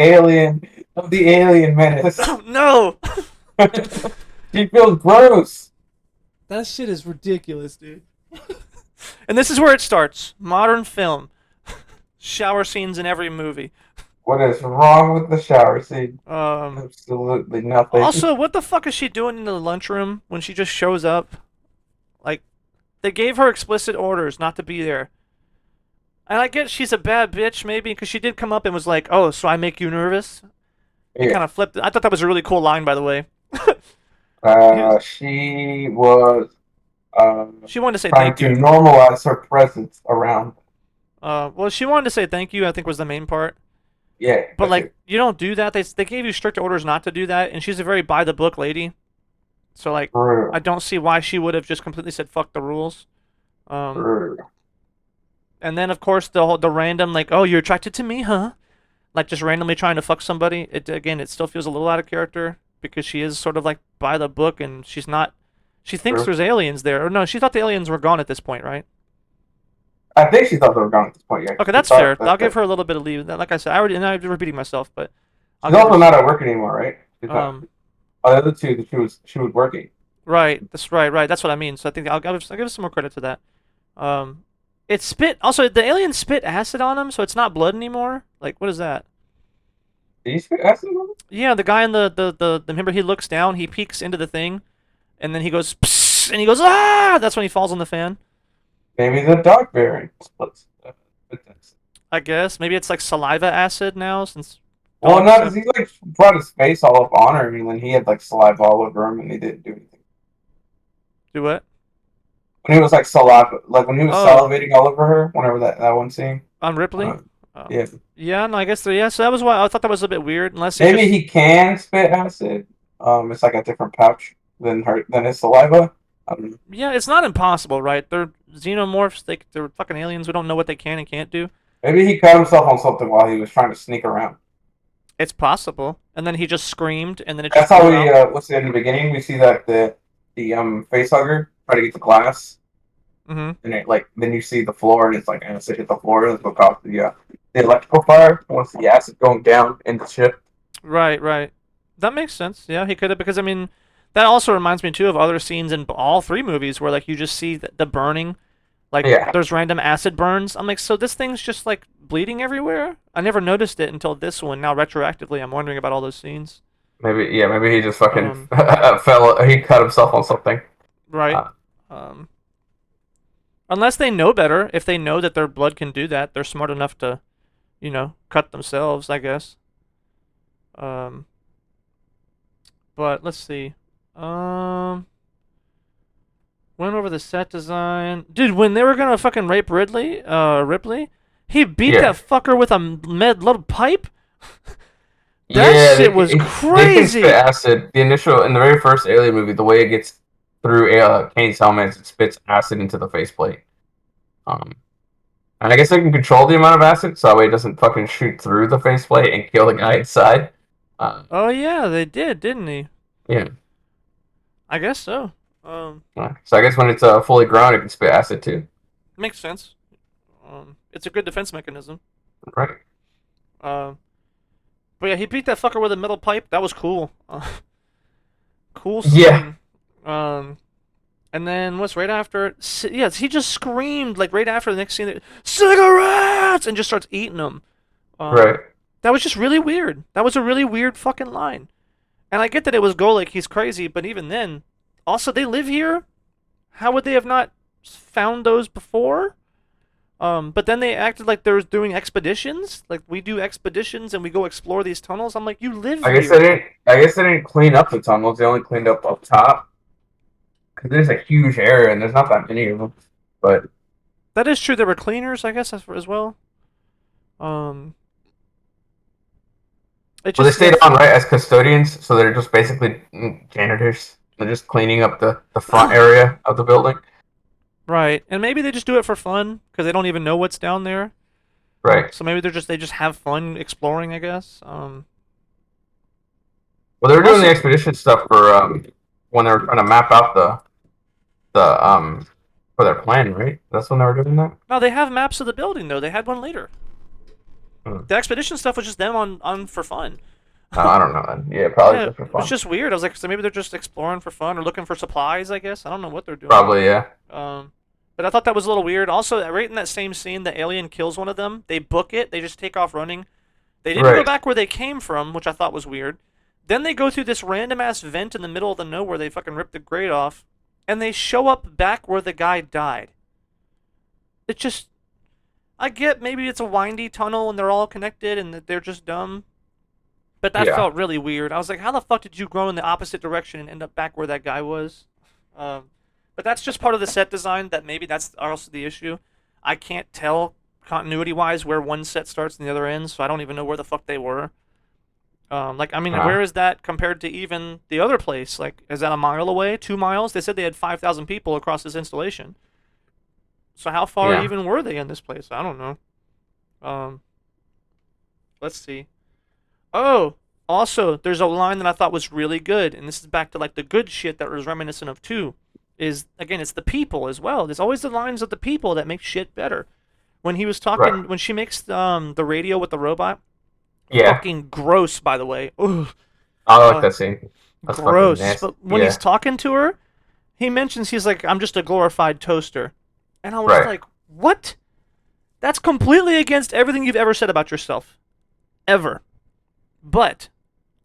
alien menace. No. She feels gross. That shit is ridiculous, dude. And this is where it starts. Modern film. Shower scenes in every movie. What is wrong with the shower scene? Um Absolutely nothing. Also, what the fuck is she doing in the lunchroom when she just shows up? Like they gave her explicit orders not to be there. And I get she's a bad bitch, maybe, because she did come up and was like, "Oh, so I make you nervous?" And Yeah. kind of flipped it. I thought that was a really cool line, by the way. She was uh, She wanted to say trying thank to you. normalize her presence around. Well, she wanted to say thank you. I think was the main part. Yeah, But that's like, it. you don't do that. They gave you strict orders not to do that, and she's a very by the book lady. So like, I True. don't see why she would have just completely said fuck the rules. Um, Brr. and then of course the random like, oh, you're attracted to me, huh? Like just randomly trying to fuck somebody. It again, it still feels a little out of character because she is sort of like by the book and she's not. She thinks Brr. there's aliens there, or no, she thought the aliens were gone at this point, right? I think she thought they were gone at this point. Yeah, Okay, she that's thought fair. I'll that, give that her a little bit of leave. Like I said, I already, and I'm repeating myself, but I'll she's give her. also not at work anymore, right? She's not. Um, Oh, the other two that she was working. right. That's right. Right. That's what I mean. So I think I'll give some more credit to that. Um, it spit. Also, the alien spit acid on him, so it's not blood anymore. Like, what is that? Did you spit acid on her? Yeah, the guy in the remember he looks down, he peeks into the thing, and then he goes psst, and he goes ah. That's when he falls on the fan. Maybe the dog variant splits. I guess maybe it's like saliva acid now since Well, dogs not because have he like brought his face all up on her, and then he had like saliva all over him, and he didn't do anything. do what? When he was like saliva, like when he was Oh, salivating all over her, whenever that one scene. on Ripley. Uh, yeah, Yeah, no, I guess yeah. So that was why I thought that was a bit weird. Unless he maybe just he can spit acid. It's like a different pouch than his saliva. Um, yeah, it's not impossible, right? They're xenomorphs. They're fucking aliens. We don't know what they can and can't do. Maybe he cut himself on something while he was trying to sneak around. It's possible. And then he just screamed, and then it just That's how blew we out. what's it, in the beginning we see that the face hugger try to get the glass, Mm-hmm. and it like then you see the floor and it's like acid hit the floor and it's what caused the electrical fire once the acid going down in the ship. Right, right. That makes sense. Yeah, he could have because I mean, that also reminds me too of other scenes in all three movies where like you just see the burning, like Yeah, there's random acid burns. I'm like, so this thing's just like bleeding everywhere. I never noticed it until this one. Now retroactively, I'm wondering about all those scenes. maybe he just fucking Um, fell. He cut himself on something. right. Uh, Um, unless they know better, if they know that their blood can do that, they're smart enough to, cut themselves, I guess. Um, but let's see. Um, went over the set design. Dude, when they were gonna fucking rape Ripley, he beat yeah, that fucker with a lead pipe. That yeah. shit was They can spit crazy. acid. The initial in the very first Alien movie, the way it gets through Kane's helmet, is it spits acid into the faceplate. Um, And I guess I can control the amount of acid so that way it doesn't fucking shoot through the faceplate and kill the guy inside. Uh, Oh yeah, they did, didn't he? yeah. I guess so. Um, So I guess when it's fully grown, it can spit acid too. makes sense. It's a good defense mechanism. Right. Um, but yeah, he beat that fucker with a metal pipe. That was cool. Cool Yeah. scene. Um, and then what's right after it? Yeah, he just screamed like right after the next scene, cigarettes, and just starts eating them. Right. That was just really weird. That was a really weird fucking line. And I get that it was Golik, he's crazy, but even then, also they live here. How would they have not found those before? But then they acted like they were doing expeditions. Like we do expeditions and we go explore these tunnels. I'm like, you live I guess they here. didn't. I guess they didn't clean up the tunnels. They only cleaned up top because there's a huge area and there's not that many of them. But That is true. There were cleaners, I guess, as well. Um, it well, they just stayed yes, on right as custodians, so they're just basically janitors. They're just cleaning up the front area of the building. right. And maybe they just do it for fun because they don't even know what's down there. Right. So maybe they just have fun exploring, I guess. Well, they were doing the Also, expedition stuff for when they were trying to map out the for their plan, right? That's when they were doing that. no, they have maps of the building though. They had one later. Hmm. The expedition stuff was just them on for fun. I don't know. Then. Yeah, probably Yeah, just for it was fun. just weird. I was like, so maybe they're just exploring for fun or looking for supplies. I guess I don't know what they're doing. Probably, yeah. Um, but I thought that was a little weird. Also, right in that same scene, the alien kills one of them. They book it. They just take off running. They didn't go Right. back where they came from, which I thought was weird. Then they go through this random ass vent in the middle of the nowhere. They fucking rip the grate off, and they show up back where the guy died. It just, I get maybe it's a windy tunnel and they're all connected and that they're just dumb, but that Yeah. felt really weird. I was like, how the fuck did you go in the opposite direction and end up back where that guy was? Um, but that's just part of the set design. That maybe that's also the issue. I can't tell continuity wise where one set starts and the other ends, so I don't even know where the fuck they were. Like, I mean, Uh, where is that compared to even the other place? Like, is that a mile away? 2 miles? They said they had 5,000 people across this installation. So how far Yeah. even were they in this place? I don't know. Um, let's see. Oh, also, there's a line that I thought was really good, and this is back to like the good shit that was reminiscent of two. Is again, it's the people as well. There's always the lines of the people that make shit better. When he was Right. talking, when she makes the radio with the robot, Yeah. fucking gross, by the way. Ugh, I like uh, that scene. That's fucking gross. nasty. But when he's Yeah. talking to her, he mentions he's like, I'm just a glorified toaster, and I was Right. like, what? That's completely against everything you've ever said about yourself, ever. But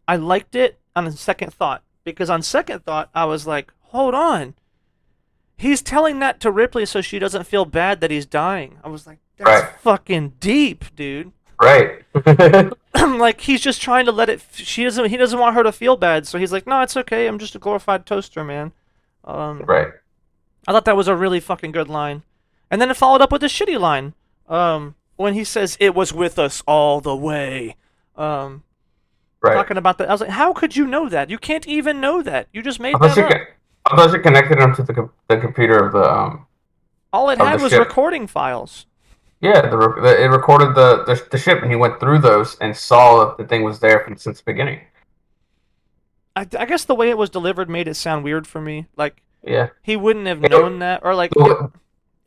I liked it on a second thought because on second thought I was like, hold on, he's telling that to Ripley so she doesn't feel bad that he's dying. I was like, that's Right. fucking deep, dude. Right. Like he's just trying to let it. He doesn't want her to feel bad, so he's like, no, it's okay. I'm just a glorified toaster, man. Um, Right. I thought that was a really fucking good line, and then it followed up with a shitty line. When he says it was with us all the way. Um, Right. talking about that. I was like, how could you know that? You can't even know that. You just I made thought that she, up. I thought she connected him to the computer All it of the had was ship. recording files. Yeah, it recorded the ship, and he went through those and saw that the thing was there from since the beginning. I guess the way it was delivered made it sound weird for me. Like Yeah. he wouldn't have It, known that, or like it yeah, wasn't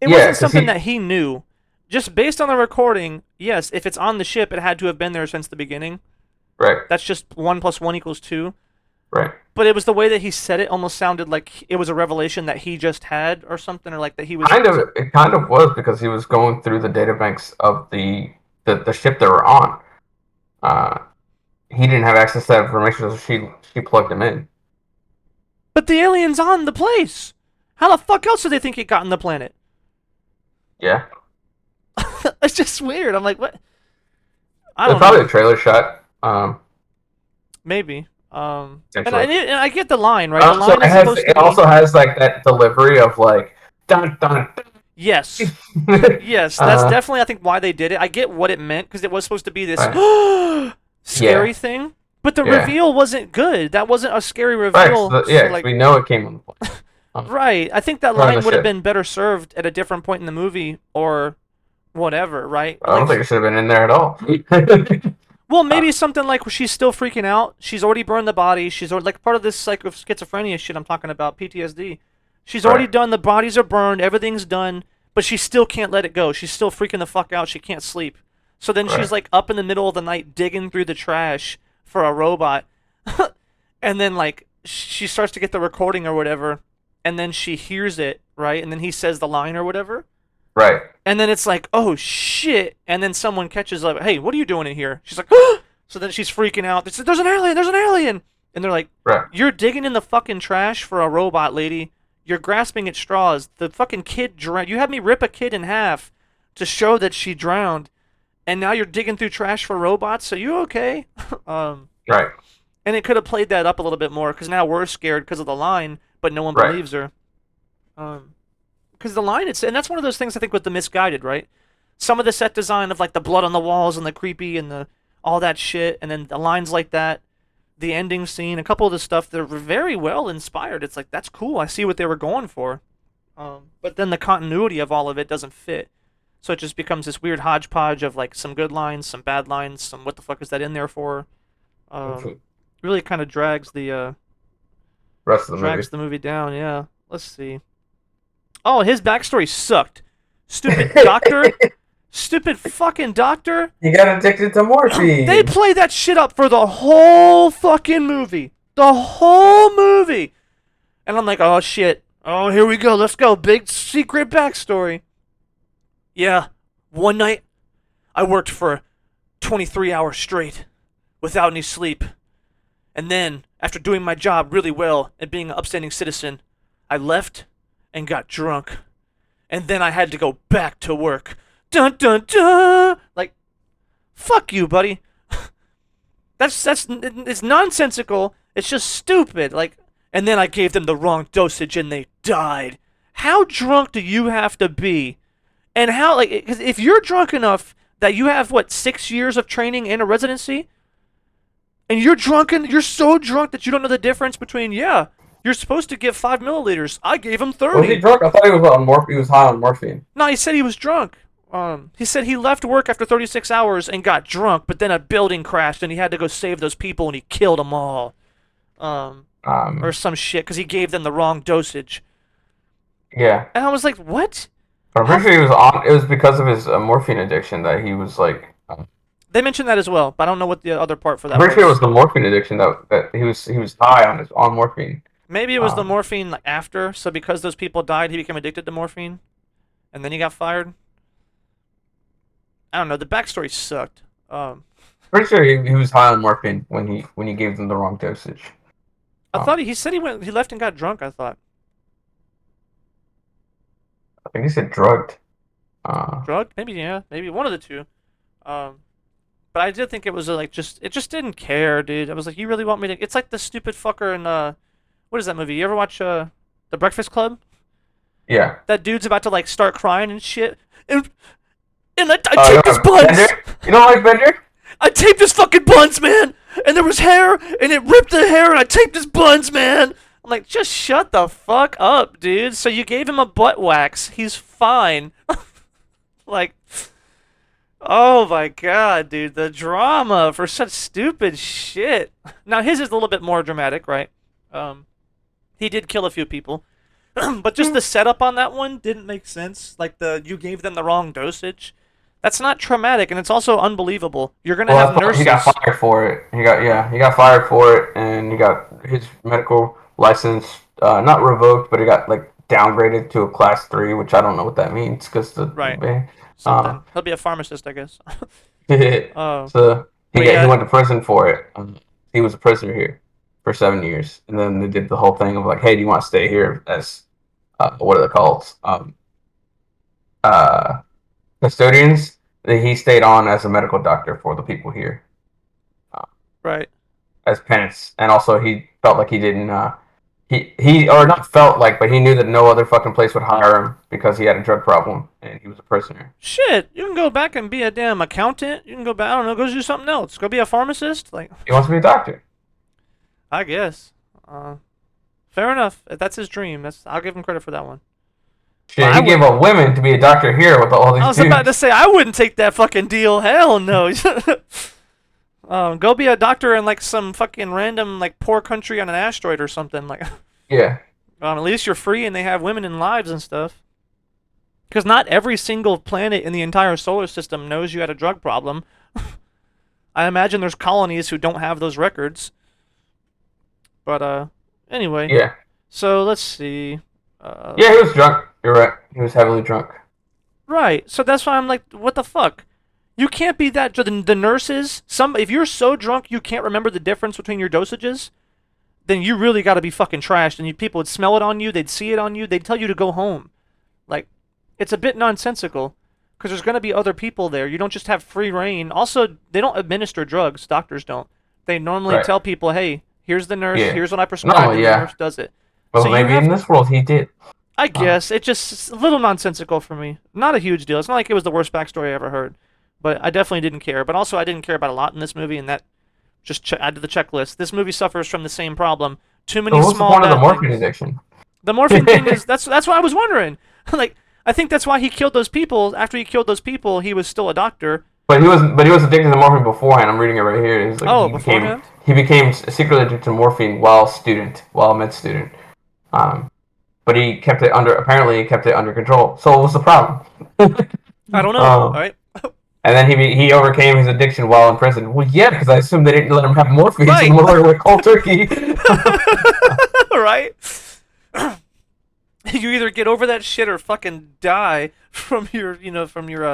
because something he that he knew. Just based on the recording, yes, if it's on the ship, it had to have been there since the beginning. right, That's just 1 + 1 = 2. right. But it was the way that he said it almost sounded like it was a revelation that he just had or something, or like that he was. It kind of was because he was going through the databanks of the ship they were on. Uh, he didn't have access to that information, so she plugged him in. But the alien's on the place. How the fuck else do they think it got on the planet? Yeah, It's just weird. I'm like, what? I it's don't probably know. a trailer shot. Maybe. Essentially. And I get the line, right? The So line is supposed to it be also has like that delivery of like dun dun. yes, Dun. yes. That's definitely I think why they did it. I get what it meant because it was supposed to be this Right. scary Yeah, thing, but the yeah. reveal wasn't good. That wasn't a scary Right. reveal. Yeah, So 'cause like, we know it came on the plane. right? I think that On the line would have ship. been better served at a different point in the movie or whatever, right? I don't Like think it should have been in there at all. well, uh, maybe something like where she's still freaking out. She's already burned the body. She's already, like part of this psych of schizophrenia shit I'm talking about, PTSD. She's already right. done. The bodies are burned. Everything's done, but she still can't let it go. She's still freaking the fuck out. She can't sleep. So then Right. she's like up in the middle of the night digging through the trash for a robot, and then like she starts to get the recording or whatever, and then she hears it right, and then he says the line or whatever, Right. and then it's like, oh shit. And then someone catches like, hey, what are you doing in here? She's like, so then she's freaking out. They said, there's an alien, there's an alien. And they're like, Right. you're digging in the fucking trash for a robot, lady. You're grasping at straws. The fucking kid drowned. You had me rip a kid in half to show that she drowned. And now you're digging through trash for robots. So you okay? um, Right. and it could have played that up a little bit more because now we're scared because of the line, but no one Right. believes her. Because the line, and that's one of those things I think with the misguided, right? Some of the set design of like the blood on the walls and the creepy and the all that shit, and then the lines like that, the ending scene, a couple of the stuff, they're very well inspired. It's like that's cool. I see what they were going for, but then the continuity of all of it doesn't fit. So it just becomes this weird hodgepodge of like some good lines, some bad lines, some what the fuck is that in there for? Um, really kind of Rest of the drags movie. the movie down. Yeah. Let's see. Oh, his backstory sucked. Stupid doctor. Stupid fucking doctor. He got addicted to They morphine. play that shit up for the whole fucking movie. The whole movie. And I'm like, oh shit. Oh, here we go. Let's go. Big secret backstory. Yeah. One night, I worked for 23 hours straight without any sleep. And then, after doing my job really well and being an upstanding citizen, I left and got drunk. And then I had to go back to work. Dun dun dun! Like, fuck you, buddy. It's nonsensical. It's just stupid. Like, and then I gave them the wrong dosage and they died. How drunk do you have to be? And how, like, because if you're drunk enough that you have, what, 6 years of training and a residency, and you're so drunk that you don't know the difference between, yeah, You're supposed to give 5 milliliters. I gave him Was he 30. drunk? I thought he was on He was high on morphine. No, he said he was drunk. He said he left work after 36 hours and got drunk, but then a building crashed and he had to go save those people and he killed them all. Or Um, some shit because he gave them the wrong dosage. yeah. And I was like, what? But I'm How? pretty sure he was on. It was because of his morphine addiction that he was like. They mentioned that as well, but I don't know what the other part for I'm that pretty sure it was. was the morphine addiction that he was high on morphine. Maybe it was the Um, morphine like after, so because those people died, he became addicted to morphine, and then he got fired. I don't know. The backstory sucked. Pretty sure he was high on morphine when he gave them the wrong dosage. I thought he said he left and got drunk. I thought I think he said drugged. drugged. Maybe yeah. Maybe one of the two. Um, but I did think it was like just it just didn't care, dude. I was like, you really want me to? It's like the stupid fucker in what is that movie? You ever watch The Breakfast Club? Yeah. That dude's about to like start crying and shit, and I You taped don't his like buns. Bender? You don't like Bender? I taped his fucking buns, man. And there was hair, and it ripped the hair, and I taped his buns, man. I'm like, just shut the fuck up, dude. So you gave him a butt wax. He's fine. Like, oh my god, dude, the drama for such stupid shit. Now his is a little bit more dramatic, right? He did kill a few people, but just the setup on that one didn't make sense. Like you gave them the wrong dosage. That's not traumatic, and it's also unbelievable. You're gonna Well, have that's why he got nurses. fired for it. He got fired for it, and he got his medical license not revoked, but he got like downgraded to a class 3, which I don't know what that means because Right. uh, Something. He'll be a pharmacist, I guess. Oh, so but he yeah, went to prison for it. He was a prisoner here for 7 years, and then they did the whole thing of like, hey, do you want to stay here as what are they called? Uh, Custodians. He stayed on as a medical doctor for the people here uh, right. as penance, and also he felt like he didn't. He or not felt like, but he knew that no other fucking place would hire him because he had a drug problem and he was a prisoner. Shit, you can go back and be a damn accountant. You can go back. I don't know. Go do something else. Go be a pharmacist. Like, He wants to be a doctor. I guess. Fair enough. If that's his dream. I'll give him credit for that one. But Shit, I he gave would. up women to be a doctor here with all I these was about to dudes. say I wouldn't take that fucking deal. Hell no. Go be a doctor in like some fucking random like poor country on an asteroid or something. Like, Yeah, at least you're free and they have women in lives and stuff. Because not every single planet in the entire solar system knows you had a drug problem. I imagine there's colonies who don't have those records. But anyway, yeah, so let's see. yeah. He was drunk. You're right. He was heavily drunk. Right. So that's why I'm like, what the fuck? You can't be that. The nurses, if you're so drunk you can't remember the difference between your dosages, then you really got to be fucking trashed. And people would smell it on you, they'd see it on you, they'd tell you to go home. Like, it's a bit nonsensical because there's going to be other people there. You don't just have free reign. Also, they don't administer drugs. Doctors don't. They normally Right. tell people, hey, here's the nurse, Yeah. here's what I No, prescribed, and the yeah. nurse does it. So Well, you maybe have in this world he did. I Uh, guess it's a little nonsensical for me. Not a huge deal. It's not like it was the worst backstory I ever heard, but I definitely didn't care. But also, I didn't care about a lot in this movie, and that just add to the checklist. This movie suffers from the same problem. Too so many what's the small point of the bad morphine things. addiction? The morphine thing is that's what I was wondering. Like, I think that's why he killed those people. After he killed those people, he was still a doctor. But he was addicted to morphine beforehand. I'm reading it right here. He's like Oh, beforehand. he became secretly addicted to morphine while a med student. But he kept it under. Apparently, he kept it under control. So what was the problem? I don't know. All um, right. and then he overcame his addiction while in prison. Well, yeah, because I assumed they didn't let him have morphine, so the Right. motherfucker went cold turkey. Right. You either get over that shit or fucking die from your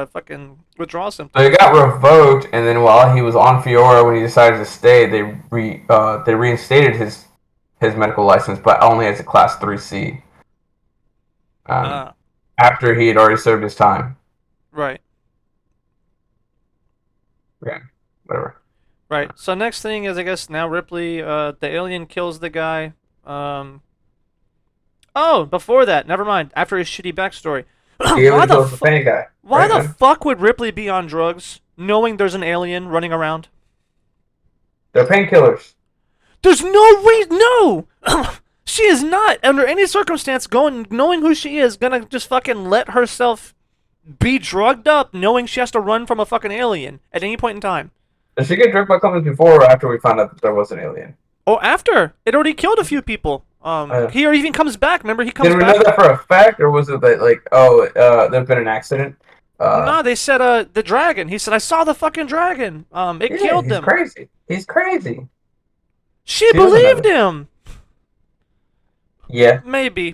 fucking withdrawal So symptoms. he got revoked, and then while he was on Fiora, when he decided to stay, they reinstated his medical license, but only as a class 3C. Um, Ah, after he had already served his time. right, Yeah, whatever. right. So next thing is, I guess now Ripley, the alien kills the guy. Oh, before that, never mind. After his shitty backstory, He why only the kills the fan guy. why Right, the man? fuck would Ripley be on drugs, knowing there's an alien running around? They're painkillers. There's no reason. No. She is not, under any circumstance, going knowing who she is, gonna just fucking let herself be drugged up, knowing she has to run from a fucking alien at any point in time. Did she get drugged by companies before or after we found out that there was an alien? Oh, after it already killed a few people. Uh, He even comes back. Remember, he did comes we know back. that for a fact, or was it that like, oh, there's been an accident? No, they said the dragon. He said I saw the fucking dragon. It Yeah, killed he's them. crazy. He's crazy. She She doesn't know believed that. him. Yeah,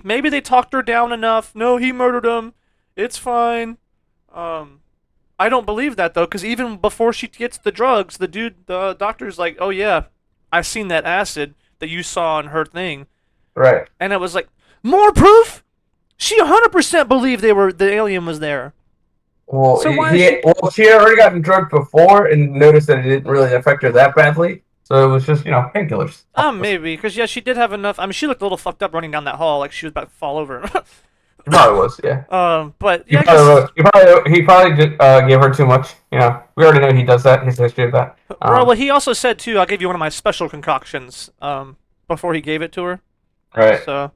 Maybe they talked her down enough. No, he murdered him. It's fine. Um, I don't believe that though, because even before she gets the drugs, the doctor's like, "Oh yeah, I seen that acid that you saw in her thing," right. and it was like, more proof. She 100% believed the alien was there. Well, So why is she? she had already gotten drugged before and noticed that it didn't really affect her that badly. So it was just, painkillers. Maybe because yeah, she did have enough. I mean, she looked a little fucked up running down that hall, like she was about to fall over. He probably was, yeah. But He yeah, I probably guess. was. He probably did, gave her too much. We already know he does that. His history of that. Well, he also said too. I'll give you one of my special concoctions. Before he gave it to her. Right. So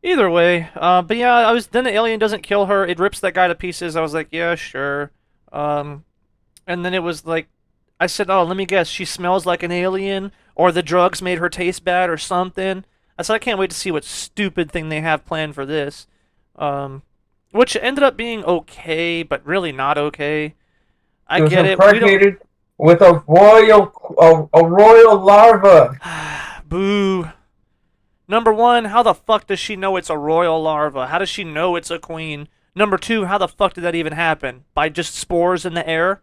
either way, but yeah, I was then the alien doesn't kill her. It rips that guy to pieces. I was like, yeah, sure. Um, and then it was like, I said, oh, let me guess, she smells like an alien, or the drugs made her taste bad, or something. I said, I can't wait to see what stupid thing they have planned for this. Um, which ended up being okay, but really not okay. I She was get it. We don't. impregnated with a royal larva. Boo. Number one, how the fuck does she know it's a royal larva? How does she know it's a queen? Number two, how the fuck did that even happen? By just spores in the air?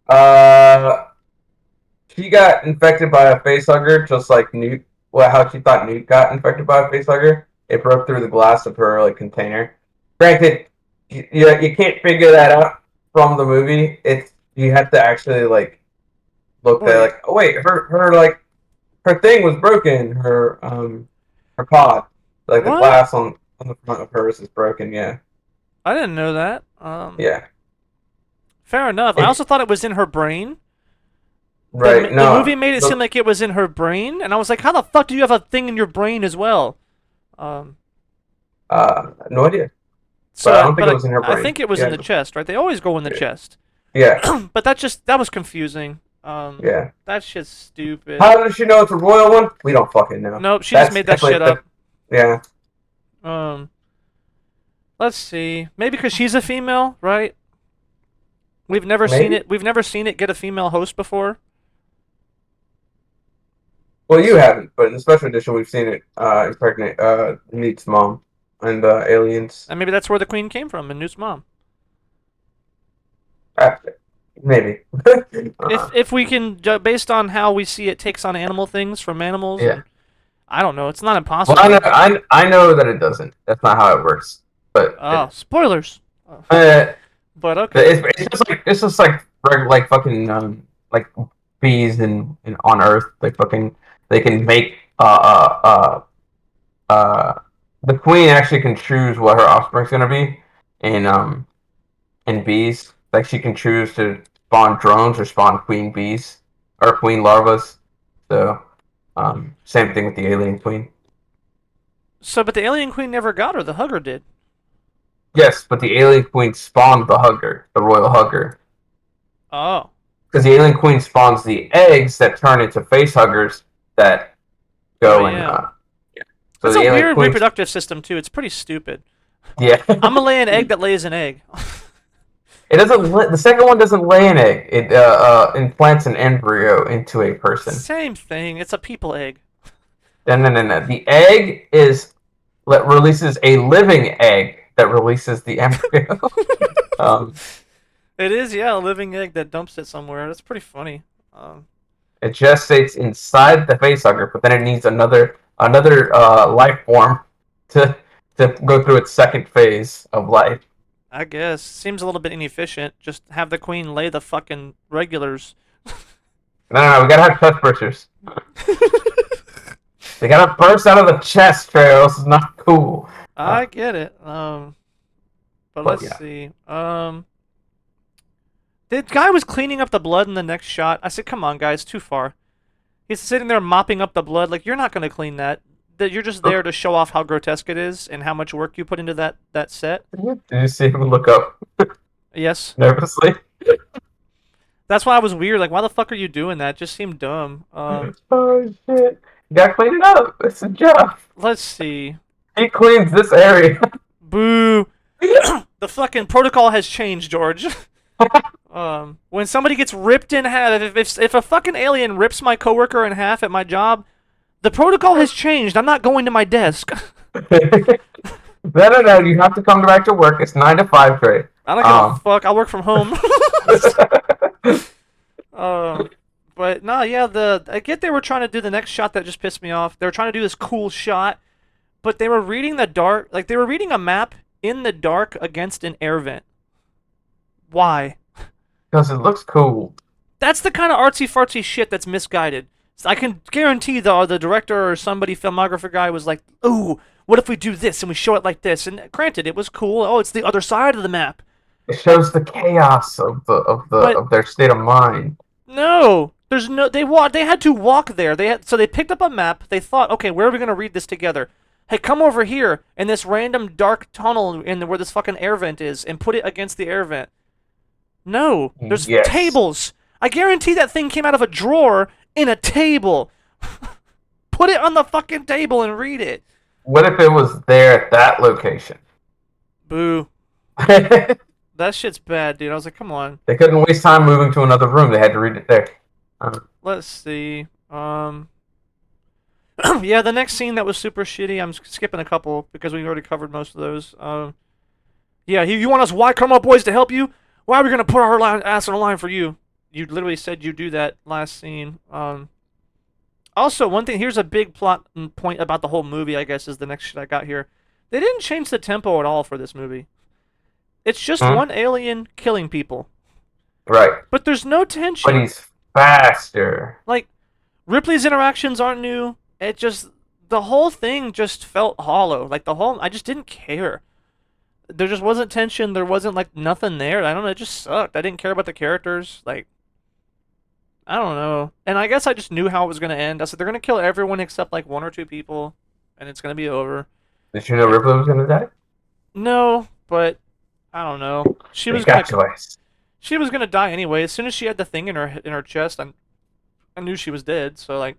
Uh, she got infected by a facehugger, just like Newt. Well, how she thought Newt got infected by a facehugger. It broke through the glass of her like container. Granted, you can't figure that out from the movie. It's you have to actually like look at Wait, like, oh wait, her thing was broken. Her pod, like the what? glass on the front of hers is broken. Yeah, I didn't know that. yeah. Fair enough. I It, also thought it was in her brain. right. The movie No, made it seem like it was in her brain, and I was like, how the fuck do you have a thing in your brain as well? Um, no idea. But I so, don't think but it was in her I brain. think it was in Yeah, the chest, right? They always go in the chest. yeah, But that was confusing. yeah. That shit's stupid. How does she know it's a royal one? We don't fucking know. Nope, she just That's made that definitely shit up. yeah. Um, let's see. Maybe because she's a female, right? We've never seen Maybe. it. We've never seen it get a female host before. Well, you haven't, but in the special edition, we've seen it impregnate Neat's mom and aliens. And maybe that's where the queen came from, and Newt's mom. Uh, maybe. If uh, if we can, based on how we see it takes on animal things from animals, yeah. and I don't know, it's not Well, I know, impossible. I know that it doesn't. That's not how it works. But Oh, spoilers. Oh, uh, but okay. it's just like like fucking like bees and on Earth. Like fucking they can make uh the queen actually can choose what her offspring's gonna be in bees. Like she can choose to spawn drones or spawn queen bees or queen larvas. So same thing with the alien queen. So, but the alien queen never got her. The hugger did. Yes, but the alien queen spawned the hugger, the royal hugger. Oh. Because the alien queen spawns the eggs that turn into face huggers that Oh go and yeah. so That's the a alien weird queen, reproductive system too. It's pretty stupid. yeah. I'm gonna lay an egg that lays an egg. It doesn't. The second one doesn't lay an egg. It implants an embryo into a person. Same thing. It's a people egg. No. The egg releases a living egg that releases the embryo. um, It is, yeah, a living egg that dumps it somewhere. That's pretty funny. Um, it gestates inside the facehugger, but then it needs another life form to go through its second phase of life. I guess seems a little bit inefficient. Just have the queen lay the fucking regulars. No. We gotta have chest bursters. They gotta burst out of the chest, Trey. This is not cool. I get it. But But let's yeah. see. The guy was cleaning up the blood in the next shot. I said, "Come on, guys, too far." He's sitting there mopping up the blood. Like you're not gonna clean that. that you're just there to show off how grotesque it is and how much work you put into that set. Did you see him look up Yes. nervously? That's why I was weird. Like, why the fuck are you doing that? It just seemed dumb. Oh shit! You gotta clean it up. It's a job. Let's see. He cleans this area. Boo. The fucking protocol has changed, George. When somebody gets ripped in half, if a fucking alien rips my coworker in half at my job, the protocol has changed. I'm not going to my desk. No. You have to come back to work. It's 9 to 5 trade. I don't give a fuck. I'll work from home. But no, yeah, I get they were trying to do the next shot that just pissed me off. They were trying to do this cool shot, but they were reading the dark, like they were reading a map in the dark against an air vent. Why? Because it looks cool. That's the kind of artsy fartsy shit that's misguided. So I can guarantee the director or somebody filmographer guy was like, "Ooh, what if we do this and we show it like this?" And granted, it was cool. Oh, it's the other side of the map. It shows the chaos of their state of mind. No, there's no. They had to walk there. So they picked up a map. They thought, okay, where are we gonna read this together? Hey, come over here in this random dark tunnel where this fucking air vent is, and put it against the air vent. No, there's tables. I guarantee that thing came out of a drawer in a table. Put it on the fucking table and read it. What if it was there at that location? Boo. That shit's bad, dude. I was like, come on. They couldn't waste time moving to another room. They had to read it there. Let's see. Yeah, the next scene that was super shitty. I'm skipping a couple because we've already covered most of those. Yeah, you want us white come up boys to help you? Why are we gonna put our ass on the line for you? You literally said you do that last scene. Also, one thing. Here's a big plot point about the whole movie. I guess is the next shit I got here. They didn't change the tempo at all for this movie. It's just one alien killing people. Right. But there's no tension. But he's faster. Like, Ripley's interactions aren't new. It just, the whole thing just felt hollow. Like, I just didn't care. There just wasn't tension. There wasn't, like, nothing there. I don't know. It just sucked. I didn't care about the characters. Like, I don't know. And I guess I just knew how it was going to end. I said, they're going to kill everyone except, like, 1 or 2 people. And it's going to be over. Did you know Ripley was going to die? No, but I don't know. She was gonna die anyway. As soon as she had the thing in her chest, I knew she was dead. So like,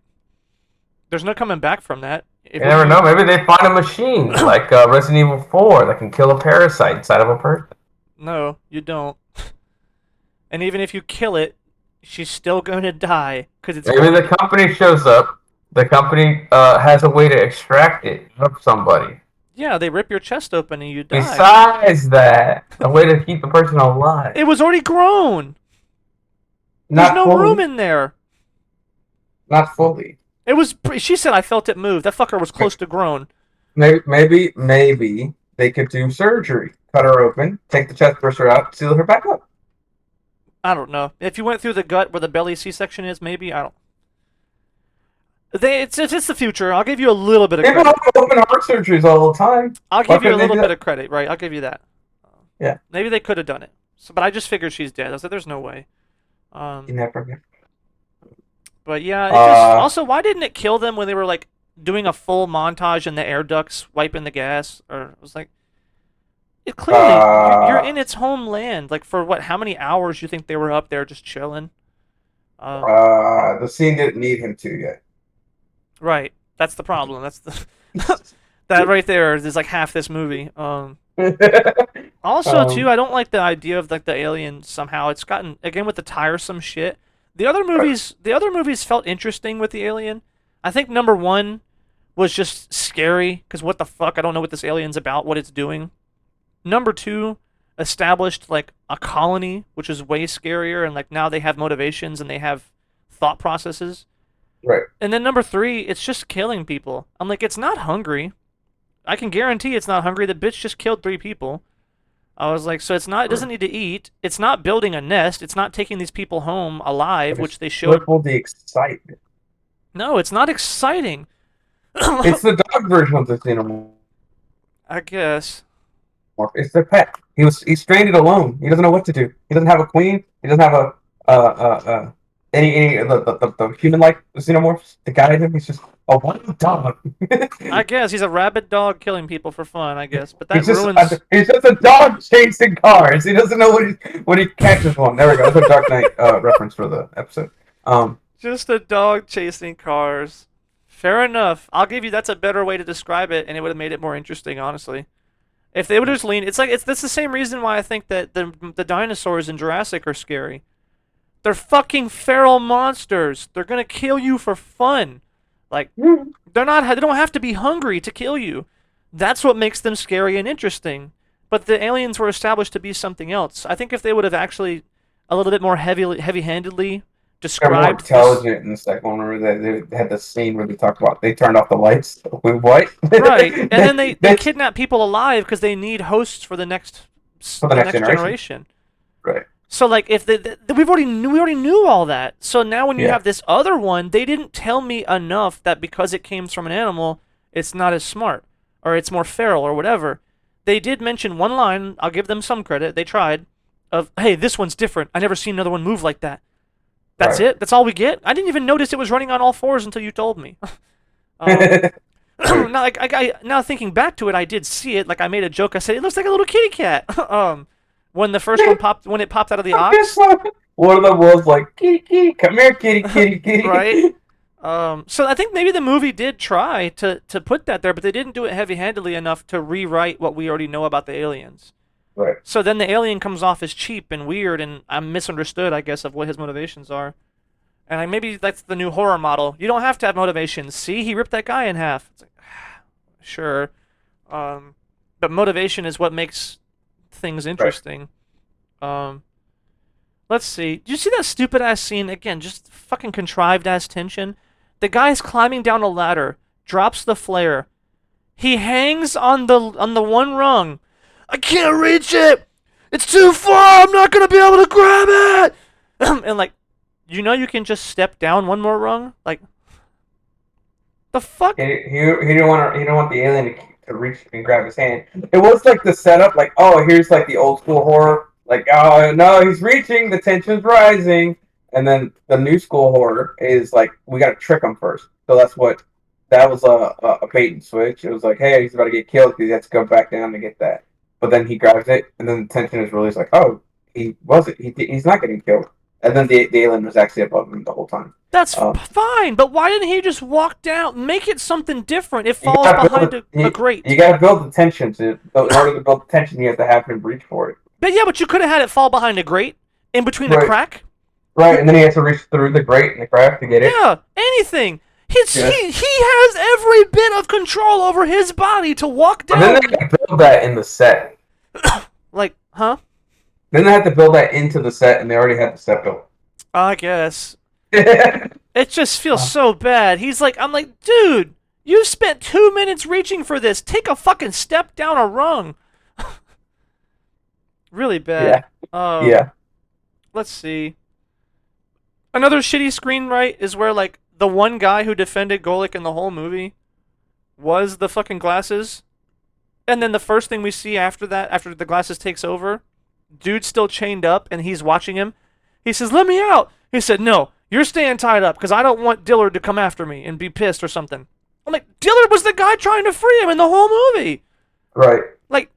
there's no coming back from that. You never know. Maybe they find a machine like Resident Evil 4 that can kill a parasite inside of a person. No, you don't. And even if you kill it, she's still going to die because it's. Maybe the company shows up. The company has a way to extract it from somebody. Yeah, they rip your chest open and you die. Besides that, a way to keep the person alive. It was already grown. Not There's no room in there. Not fully. It was. She said I felt it move. That fucker was close to grown. Maybe they could do surgery. Cut her open, take the chest burster out, seal her back up. I don't know. If you went through the gut where the belly C-section is, maybe I don't. It's the future. I'll give you a little bit of credit. People have open heart surgeries all the time. I'll give you a little bit of credit, right? I'll give you that. Yeah. Maybe they could have done it. So, but I just figured she's dead. I said, "There's no way." You never. But yeah, also, why didn't it kill them when they were like doing a full montage in the air ducts, wiping the gas? Or it was like, it clearly you're in its homeland. Like for what? How many hours you think they were up there just chilling? The scene didn't need him to yet. Right. That's the problem. That's the that right there is like half this movie. Also, too, I don't like the idea of like the alien somehow. It's gotten again with the tiresome shit. The other movies felt interesting with the alien. I think number 1 was just scary because what the fuck? I don't know what this alien's about, what it's doing. Number 2 established like a colony, which is way scarier, and like now they have motivations and they have thought processes. Right. And then number 3, it's just killing people. I'm like, it's not hungry. I can guarantee it's not hungry. The bitch just killed 3 people. I was like, so it's not. It doesn't need to eat. It's not building a nest. It's not taking these people home alive, which they showed. The excitement. No, it's not exciting. It's the dog version of the xenomorph. I guess. It's their pet. He's stranded alone. He doesn't know what to do. He doesn't have a queen. He doesn't have any the human-like xenomorphs, the guy in him, he's just a wild dog. I guess he's a rabid dog killing people for fun. I guess, but that ruins. He's just a dog chasing cars. He doesn't know when he catches one. There we go. That's a Dark Knight reference for the episode. Um, Just a dog chasing cars. Fair enough. I'll give you that's a better way to describe it, and it would have made it more interesting, honestly. If they would have just leaned, it's like it's that's the same reason why I think that the dinosaurs in Jurassic are scary. They're fucking feral monsters. They're gonna kill you for fun. Like they're not. They don't have to be hungry to kill you. That's what makes them scary and interesting. But the aliens were established to be something else. I think if they would have actually a little bit more heavy-handedly they're more described this. intelligent in the second one. Where they had the scene where they talked about they turned off the lights. Wait, what? Right, and then they That's kidnap people alive because they need hosts for for the the next next generation, generation. right? So like if we already knew all that. So now when you Yeah, have this other one, they didn't tell me enough that because it came from an animal, it's not as smart or it's more feral or whatever. They did mention one line. I'll give them some credit. They tried of hey, this one's different. I never seen another one move like that. That's right. it. That's all we get. I didn't even notice it was running on all fours until you told me. um, now, Weird. like now thinking back to it, I did see it. Like I made a joke. I said it looks like a little kitty cat. When the first one popped, when it popped out of the ox, One of them was like, "Kitty, kitty, come here, kitty, kitty, right? kitty." So I think maybe the movie did try to put that there, but they didn't do it heavy-handedly enough to rewrite what we already know about the aliens. Right. So then the alien comes off as cheap and weird, and I'm misunderstood, I guess, of what his motivations are. And maybe that's the new horror model. You don't have to have motivations. See, he ripped that guy in half. It's like, sure. Um, but motivation is what makes things Right. interesting. Um, let's see. Do you see that stupid ass scene again? Just fucking contrived ass tension. The guy's climbing down a ladder, drops the flare. He hangs on the one rung. I can't reach it. It's too far. I'm not gonna be able to grab it. And like, you can just step down one more rung. Like, the fuck? He he didn't want the alien to reach and grab his hand. It was like the setup, like, oh, here's like the old school horror, like, oh no, he's reaching, the tension's rising, and then the new school horror is like, we got to trick him first. So that was a bait and switch. It was like, hey, he's about to get killed because he has to go back down to get that. But then he grabs it, and then the tension is released. Like, oh, he wasn't. He's not getting killed. And then the alien was actually above him the whole time. That's Um, fine, but why didn't he just walk down? Make it something different. It You falls gotta behind build a you grate. gotta build the tension to in order to build the tension you have to have him reach for it. But yeah, but you could have had it fall behind a grate in between a Right. crack. Right, and then he has to reach through the grate and the crack to get it. Yeah, anything. Yeah. He has every bit of control over his body to walk But then they down. have to build that in the set. Like, huh? Then they have to build that into the set and they already had the set built. I guess. Yeah. It just feels so bad. I'm like, dude, you spent 2 minutes reaching for this. Take a fucking step down a rung. Really bad. Yeah. Let's see. Another shitty screenwrite is where like the one guy who defended Golik in the whole movie was the fucking glasses, and then the first thing we see after that, after the glasses takes over, dude's still chained up and he's watching him. He says, "Let me out." He said, "No, you're staying tied up because I don't want Dillard to come after me and be pissed or something." I'm like, Dillard was the guy trying to free him in the whole movie. Right. Like,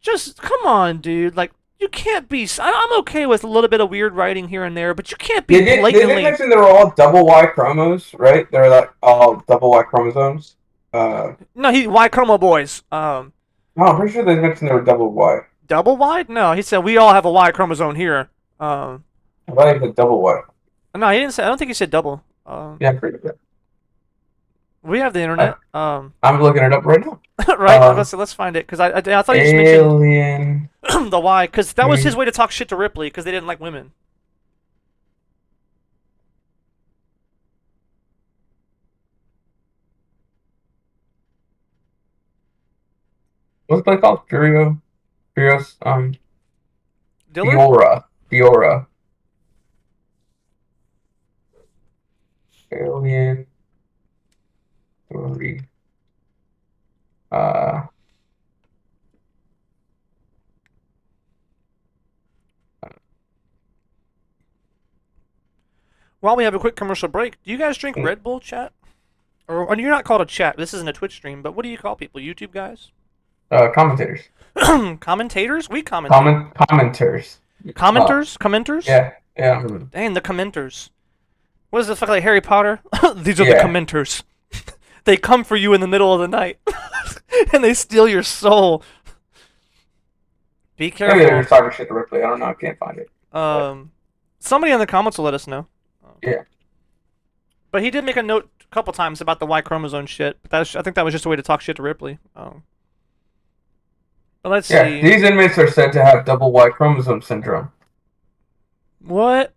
just come on, dude. Like, you can't be. I'm okay with a little bit of weird writing here and there, but you can't be They did blatantly. mention they were all double Y chromos, right? They're like all double Y chromosomes. No, he Y chroma boys. No, I'm pretty sure they mentioned they were double Y. Double Y? No, he said we all have a Y chromosome here. I thought he said double Y. No, he didn't say. I don't think he said double. Yeah, I'm pretty good. We have the I, internet. I'm looking it up right now. Right. Let's find it because I thought he just mentioned Alien. the Y because that was his way to talk shit to Ripley because they didn't like women. What's the place called? Furious, Dillard? Fiora. Alien story. Uh, While we have a quick commercial break, do you guys drink Red Bull, chat? Or you're not called a chat. This isn't a Twitch stream, but what do you call people? YouTube guys? Commentators. Commentators? We commentate. Commenters. Commenters? Commenters? Yeah, yeah, Dang, the commenters. What is the fuck like Harry Potter? These are the yeah. commenters. They come for you in the middle of the night. And they steal your soul. Be Maybe they're careful. just talking shit to Ripley. I don't know. I can't find it. But, Somebody in the comments will let us know. yeah. But he did make a note a couple times about the Y chromosome shit. But I think that was just a way to talk shit to Ripley. But let's Yeah, see. these inmates are said to have double Y chromosome syndrome. What?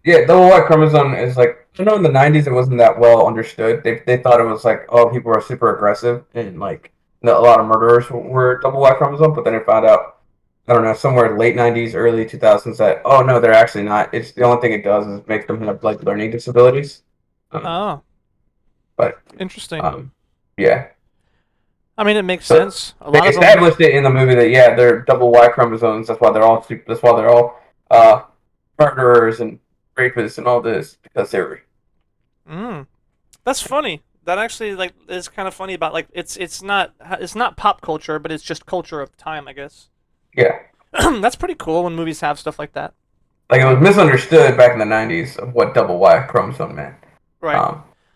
Yeah, double Y chromosome is like, I know in the 90s it wasn't that well understood. They thought it was like, oh, people are super aggressive and like a lot of murderers were double Y chromosome, but then they found out, I don't know, somewhere late 90s, early 2000s that, oh, no, they're actually not. It's the only thing it does is make them have like learning disabilities. Oh, But, interesting. yeah. I mean, it makes So sense. A they lot of them. established it in the movie that, yeah, they're double Y chromosomes. That's why they're all murderers and rapists and all this because they're That's funny. That actually like is kind of funny about like it's not pop culture, but it's just culture of the time, I guess. yeah. That's pretty cool when movies have stuff like that. Like it was misunderstood back in the 90s of what double Y chromosome meant. Right.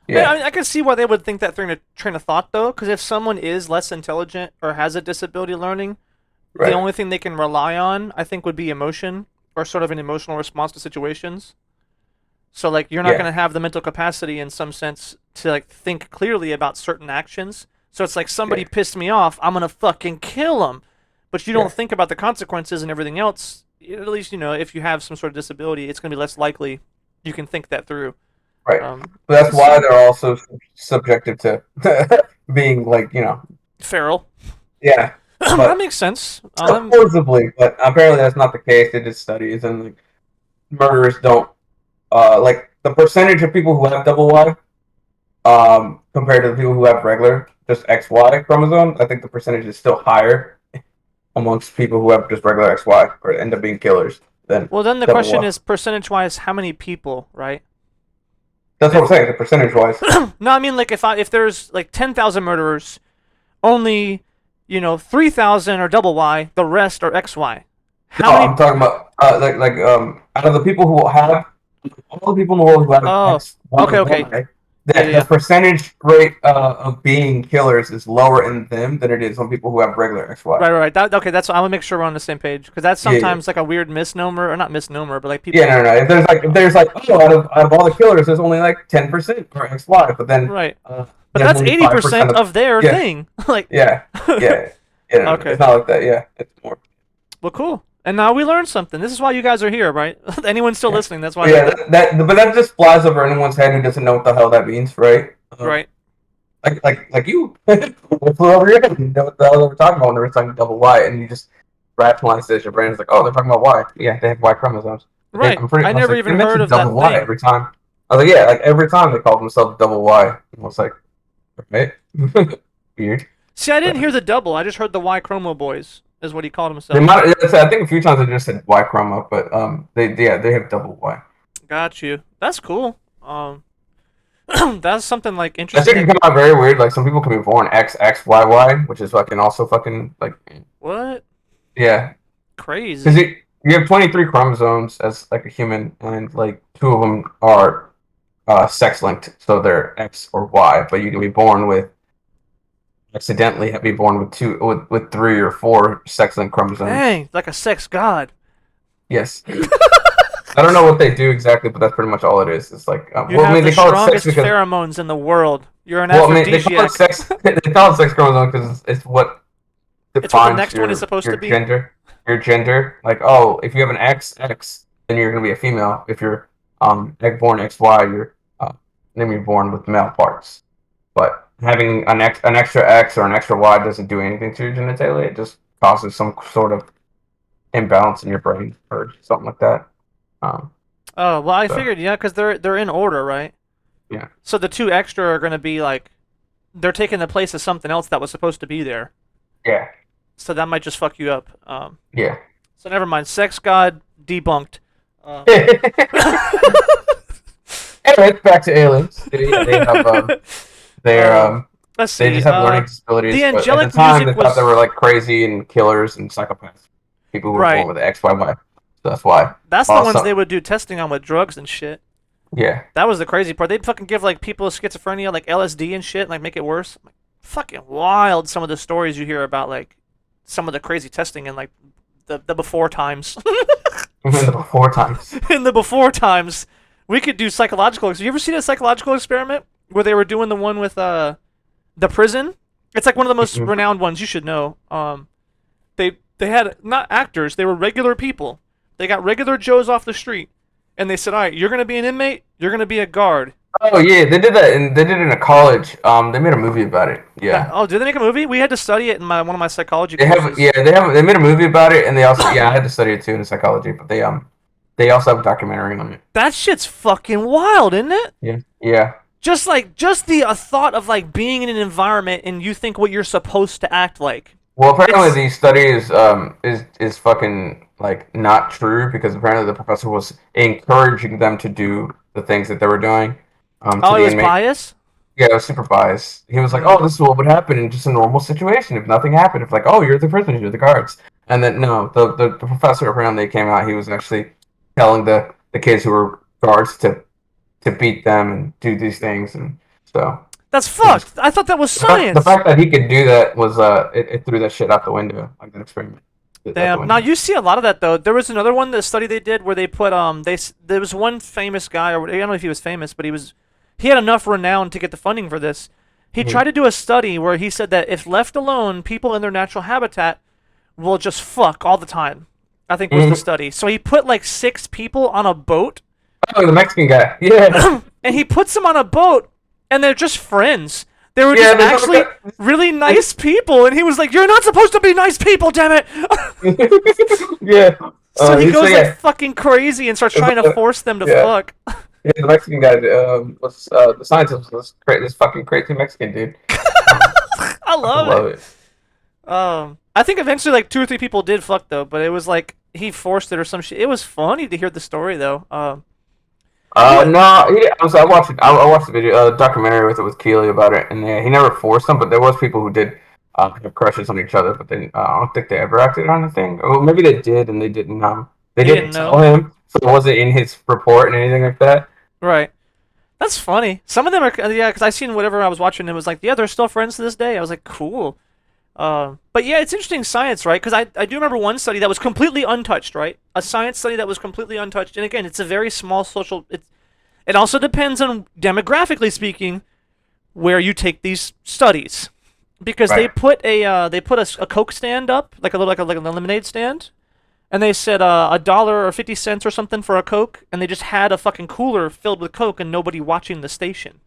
Yeah, I mean, I can see why they would think that through a train of thought, though, because if someone is less intelligent or has a disability learning, the right. only thing they can rely on, I think, would be emotion or sort of an emotional response to situations. So, like, you're not going Yeah, to have the mental capacity in some sense to, like, think clearly about certain actions. So it's like yeah, somebody pissed me off, I'm going to fucking kill them. But you yeah. don't think about the consequences and everything else. At least, if you have some sort of disability, it's going to be less likely you can think that through. Right. But I that's can see why it. they're also subjected to being like, Feral. yeah. That But makes sense. supposedly, but apparently that's not the case. They did studies and like murderers don't like the percentage of people who have double Y compared to the people who have regular just XY chromosomes. I think the percentage is still higher amongst people who have just regular XY or end up being killers than Well, then the double question Y. is percentage-wise, how many people, right? That's what I'm If saying. The percentage wise, no, I mean like if there's like 10,000 murderers, only 3,000 are double Y, the rest are XY. How no, many? I'm talking about out of the people who have all the people in the world who have Oh, X Y okay, okay, Y, yeah, yeah, the yeah. percentage rate of being killers is lower in them than it is on people who have regular X Y. Right, right, right. Okay, that's. I want to make sure we're on the same page because that's Yeah, yeah. sometimes like a weird misnomer, or not misnomer, but like Yeah, people. no, no, no. If there's like oh, out of all the killers, there's only like 10% are XY, but then Right, but there's that's only 80% 5% of of their yeah, thing. Like, yeah, yeah, yeah. No, no, okay, it's not like that. Yeah, it's more. well, cool. And now we learned something. This is why you guys are here, right? Anyone still Yeah, listening? That's why but they're yeah, here. but that just flies over anyone's head who doesn't know what the hell that means, right? Right. Like you, it flew over your head. You know what the hell they were talking about when they were talking double Y, and you just rationalize this. Your brain is like, oh, they're talking about Y. Yeah, they have Y chromosomes. Right. I I was never like, they even heard mentioned of double that Y thing. every time. I was like, yeah, like every time they called themselves double Y. I was like, right, weird. See, I didn't But hear the double. I just heard the Y Chromo Boys, is what he called they himself. might. I think a few times they just said Y chroma, but they have double Y. Got you. That's cool. That's something like That interesting shit that. can come out very weird. Like some people can be born XXYY, which is fucking also fucking like What? yeah. Because Crazy. you have 23 chromosomes as like a human, and like two of them are sex linked, so they're X or Y. But you can be born with accidentally be born with with 3 or 4 sex linked chromosomes. Dang, like a sex god. Yes. I don't know what they do exactly, but that's pretty much all it is. It's like You well, I have mean, the they call it sex strongest because pheromones in the world. You're an well, I mean, they call it aphrodisiac. sex. They call it sex chromosome because it's what It's what the defines next one is supposed your to be. gender. Your gender, like oh, if you have an XX, then you're gonna be a female. If you're born XY, then you're born with male parts. But having an extra X or an extra Y doesn't do anything to your genitalia. It just causes some sort of imbalance in your brain or something like that. Um, Oh well, I so figured yeah, because they're in order, right? yeah, So the two extra are gonna be like they're taking the place of something else that was supposed to be there. yeah, So that might just fuck you up. yeah. So never mind. Sex god debunked. Um, Anyway, back to aliens. Yeah, they have they're um, let's they see. just have learning The disabilities, but at the angelic time they music thought they was were like crazy and killers and psychopaths. People who were born right. with XYY. So that's why. That's the ones they Also, would do testing on with drugs and shit. yeah. That was the crazy part. They'd fucking give like people with schizophrenia like LSD and shit, and, like make it worse. Like, fucking wild. Some of the stories you hear about like some of the crazy testing and like the before times. Even the before times. In the before times, we could do psychological. Have you ever seen a psychological experiment where they were doing the one with the prison? It's like one of the most Mhm. renowned ones. You should know. They had not actors. They were regular people. They got regular Joes off the street, and they said, "All right, you're gonna be an inmate. You're gonna be a guard." Oh yeah, they did that, and they did it in a college. They made a movie about it. Yeah, Oh, did they make a movie? We had to study it in one of my psychology they have. courses. Yeah, they made a movie about it, and they also I had to study it too in psychology, but they also have a documentary on it. That shit's fucking wild, isn't it? Yeah, yeah. Just the thought of like being in an environment and you think what you're supposed to act like. Well, apparently It's the study is fucking like not true because apparently the professor was encouraging them to do the things that they were doing to oh, it the was inmate. bias. Yeah, it was super biased. He was like, Mm. "Oh, this is what would happen in just a normal situation if nothing happened. If like, oh, you're the prisoners, you're the guards." And then no, the professor apparently came out. He was actually telling the kids who were guards to beat them and do these things, and so That's it just fucked. I thought that was the science. fact that he could do that was it threw that shit out the window, like that experiment out the Damn. Now window. you see a lot of that though. There was another one, the study they did where they put there was one famous guy, or I don't know if he was famous, but he had enough renown to get the funding for this. He Hmm. tried to do a study where he said that if left alone, people in their natural habitat will just fuck all the time. I think was the Hmm. study. So he put like 6 people on a boat, Oh, the Mexican guy. Yeah, and he puts them on a boat, and they're just friends. They were just yeah. There's actually really nice people, and he was like, "You're not supposed to be nice people, damn it!" yeah. So he goes like Yeah, fucking crazy and starts trying to force them to yeah. fuck. Yeah, the Mexican guy was the scientist was this fucking crazy Mexican dude. I I love love it. it. I think eventually like 2 or 3 people did fuck though, but it was like he forced it or some shit. It was funny to hear the story though. What? No, I watched it. I watched the video, documentary with it with Keely about it, and yeah, he never forced them, but there was people who did have crushes on each other, but they I don't think they ever acted on the thing. Or maybe they did, and they He didn't didn't tell know. him, so it wasn't in his report and anything like that. Right. That's funny. Some of them are yeah, because I seen whatever I was watching. It was like yeah, they're still friends to this day. I was like cool. But yeah, it's interesting science, right? Because I do remember one study that was completely untouched, right? A science study that was completely untouched. And again, it's a very small social. It also depends on demographically speaking where you take these studies, because Right. they put a Coke stand up like a little like a lemonade stand, and they said $1 or 50 cents or something for a Coke, and they just had a fucking cooler filled with Coke and nobody watching the station.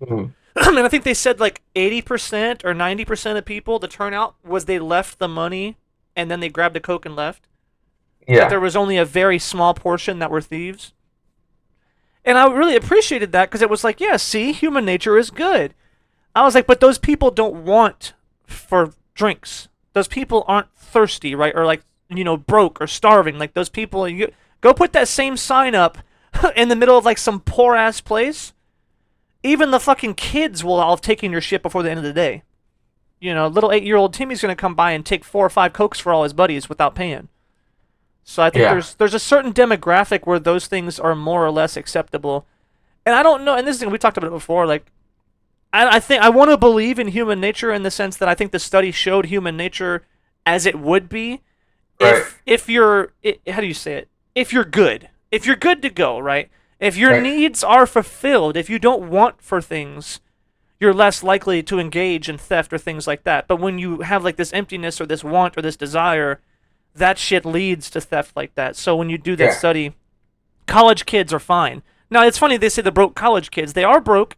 Mhm. And I think they said like 80% or 90% of people, the turnout was they left the money and then they grabbed a Coke and left. That there Yeah. was only a very small portion that were thieves. And I really appreciated that because it was like, yeah, see, human nature is good. I was like, but those people don't want for drinks. Those people aren't thirsty, right? Or like, broke or starving. Like those people, you go put that same sign up in the middle of like some poor ass place. Even the fucking kids will all have taken your shit before the end of the day. Little 8-year-old Timmy's gonna come by and take 4 or 5 Cokes for all his buddies without paying. So I think Yeah. there's a certain demographic where those things are more or less acceptable. And I don't know, and this is we talked about it before, like I think I want to believe in human nature in the sense that I think the study showed human nature as it would be Right. if you're how do you say it? If you're good. If you're good to go, right? If your Right. needs are fulfilled, if you don't want for things, you're less likely to engage in theft or things like that. But when you have like this emptiness or this want or this desire, that shit leads to theft like that. So when you do that Yeah. study, college kids are fine. Now it's funny they say the broke college kids. They are broke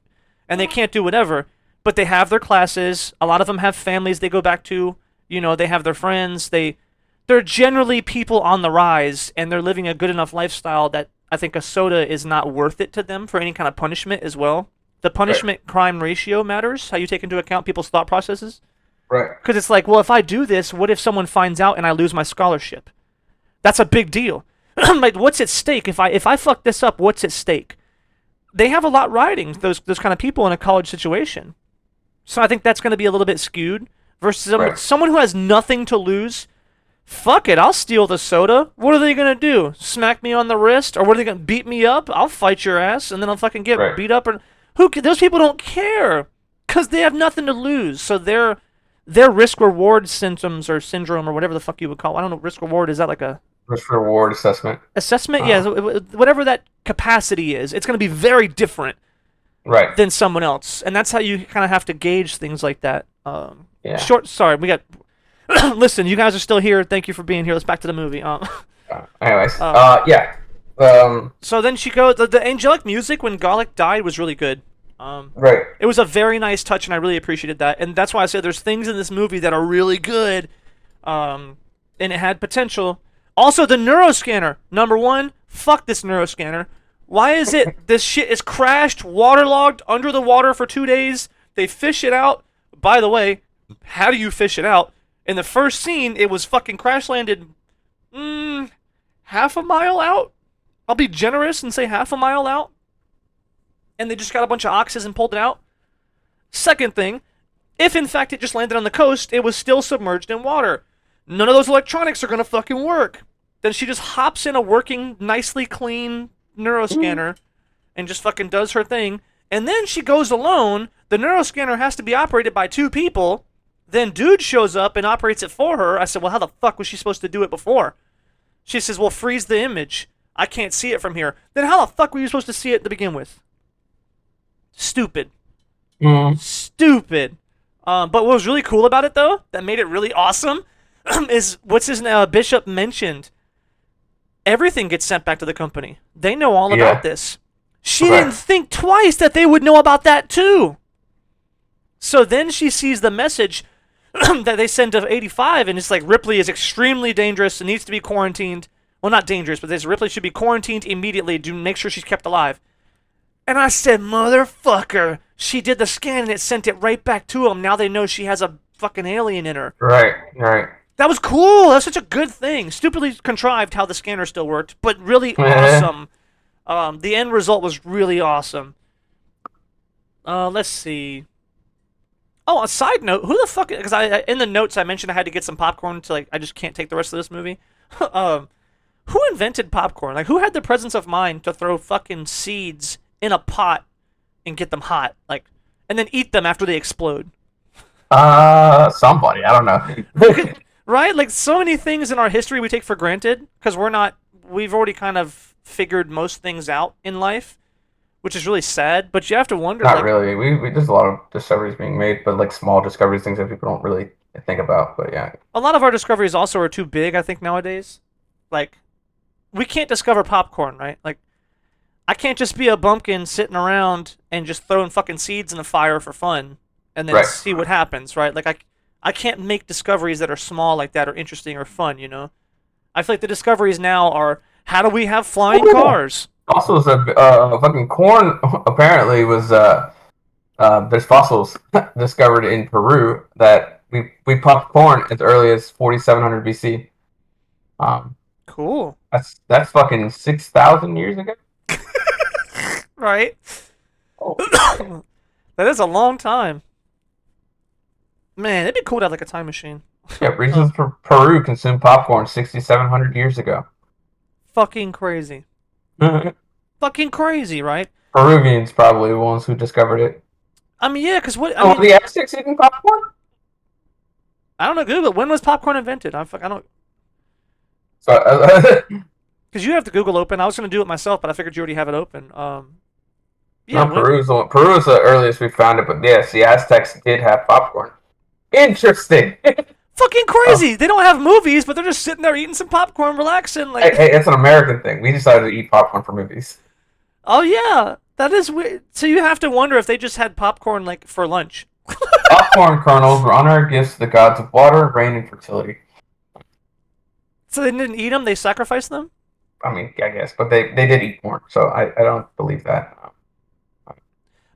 and they can't do whatever, but they have their classes. A lot of them have families they go back to. They have their friends. They're generally people on the rise and they're living a good enough lifestyle that I think a soda is not worth it to them for any kind of punishment as well. The Right. punishment crime ratio matters, how you take into account people's thought processes. Right. Because it's like, well, if I do this, what if someone finds out and I lose my scholarship? That's a big deal. Like, what's at stake? If I fuck this up, what's at stake? they have a lot riding those kind of people in a college situation. So I think that's going to be a little bit skewed versus Right. someone who has nothing to lose. Fuck it, I'll steal the soda. What are they gonna do? Smack me on the wrist, or what are they gonna beat me up? I'll fight your ass, and then I'll fucking get Right. beat up. Or those people don't care, cause they have nothing to lose. So their risk reward symptoms or syndrome or whatever the fuck you would call it. I don't know. Risk reward, is that like a Risk reward assessment. assessment? Yeah, Uh, so whatever that capacity is, it's gonna be very different right. than someone else, and that's how you kind of have to gauge things like that. Yeah. Short. Sorry, we got. Listen, you guys are still here. Thank you for being here. Let's back to the movie. Anyways. Um, Yeah. Um. so then she goes. The angelic music when Garlic died was really good. Right. It was a very nice touch, and I really appreciated that. And that's why I said there's things in this movie that are really good, and it had potential. Also, the neuroscanner. Number one, fuck this neuroscanner. Why is it this shit is crashed, waterlogged, under the water for 2 days? They fish it out. By the way, how do you fish it out? In the first scene, it was fucking crash landed half a mile out. I'll be generous and say half a mile out. And they just got a bunch of oxes and pulled it out. Second thing, if in fact it just landed on the coast, it was still submerged in water. None of those electronics are gonna fucking work. Then she just hops in a working, nicely clean neuroscanner and just fucking does her thing. And then she goes alone. The neuroscanner has to be operated by 2 people. Then dude shows up and operates it for her. I said, well, how the fuck was she supposed to do it before? She says, well, freeze the image. I can't see it from here. Then how the fuck were you supposed to see it to begin with? Stupid. Stupid. But what was really cool about it, though, that made it really awesome, is what's his name? Bishop mentioned. Everything gets sent back to the company. They know all Yeah. about this. She didn't think twice that they would know about that, too. So then she sees the message that they send to 85, and it's like Ripley is extremely dangerous and needs to be quarantined. Well, not dangerous, but this Ripley should be quarantined immediately to make sure she's kept alive. And I said, motherfucker, she did the scan and it sent it right back to them. Now they know she has a fucking alien in her. Right. Right. That was cool. That's such a good thing. Stupidly contrived how the scanner still worked, but really awesome. The end result was really awesome. Let's see. Oh, a side note, who the fuck? Because I in the notes I mentioned I had to get some popcorn to I just can't take the rest of this movie. Who invented popcorn? Like, who had the presence of mind to throw fucking seeds in a pot and get them hot, and then eat them after they explode? Somebody. I don't know. Right? Like, so many things in our history we take for granted because we've already kind of figured most things out in life, which is really sad. But you have to wonder, Not really. We there's a lot of discoveries being made, but like small discoveries, things that people don't really think about. But yeah. a lot of our discoveries also are too big, I think, nowadays. Like, we can't discover popcorn, right? Like, I can't just be a bumpkin sitting around and just throwing fucking seeds in the fire for fun and then see what happens, right? Like, I can't make discoveries that are small like that or interesting or fun, you know? I feel like the discoveries now are, how do we have flying cars? Also, fucking corn apparently was there's fossils discovered in Peru that we pumped corn as early as 4700 BC. Cool. That's fucking 6,000 years ago. Right? Oh. That is a long time. Man, it'd be cool to have like a time machine. Yeah, reasons for Peru consumed popcorn 6,700 years ago. Fucking crazy. Fucking crazy, right? Peruvians probably the ones who discovered it. I mean, yeah, because what? Oh, the Aztecs eating popcorn? I don't know. Google. When was popcorn invented? I don't. So, Because you have the Google open. I was gonna do it myself, but I figured you already have it open. Yeah. no, Peru's the earliest we found it, but yes, the Aztecs did have popcorn. Interesting. Fucking crazy. They don't have movies, but they're just sitting there eating some popcorn, relaxing. Like, hey, it's an American thing. We decided to eat popcorn for movies. oh yeah, that is weird. So you have to wonder if they just had popcorn like for lunch. Popcorn kernels were honored gifts to the gods of water, rain, and fertility. So they didn't eat them; they sacrificed them. I mean, I guess, but they did eat corn, so I don't believe that.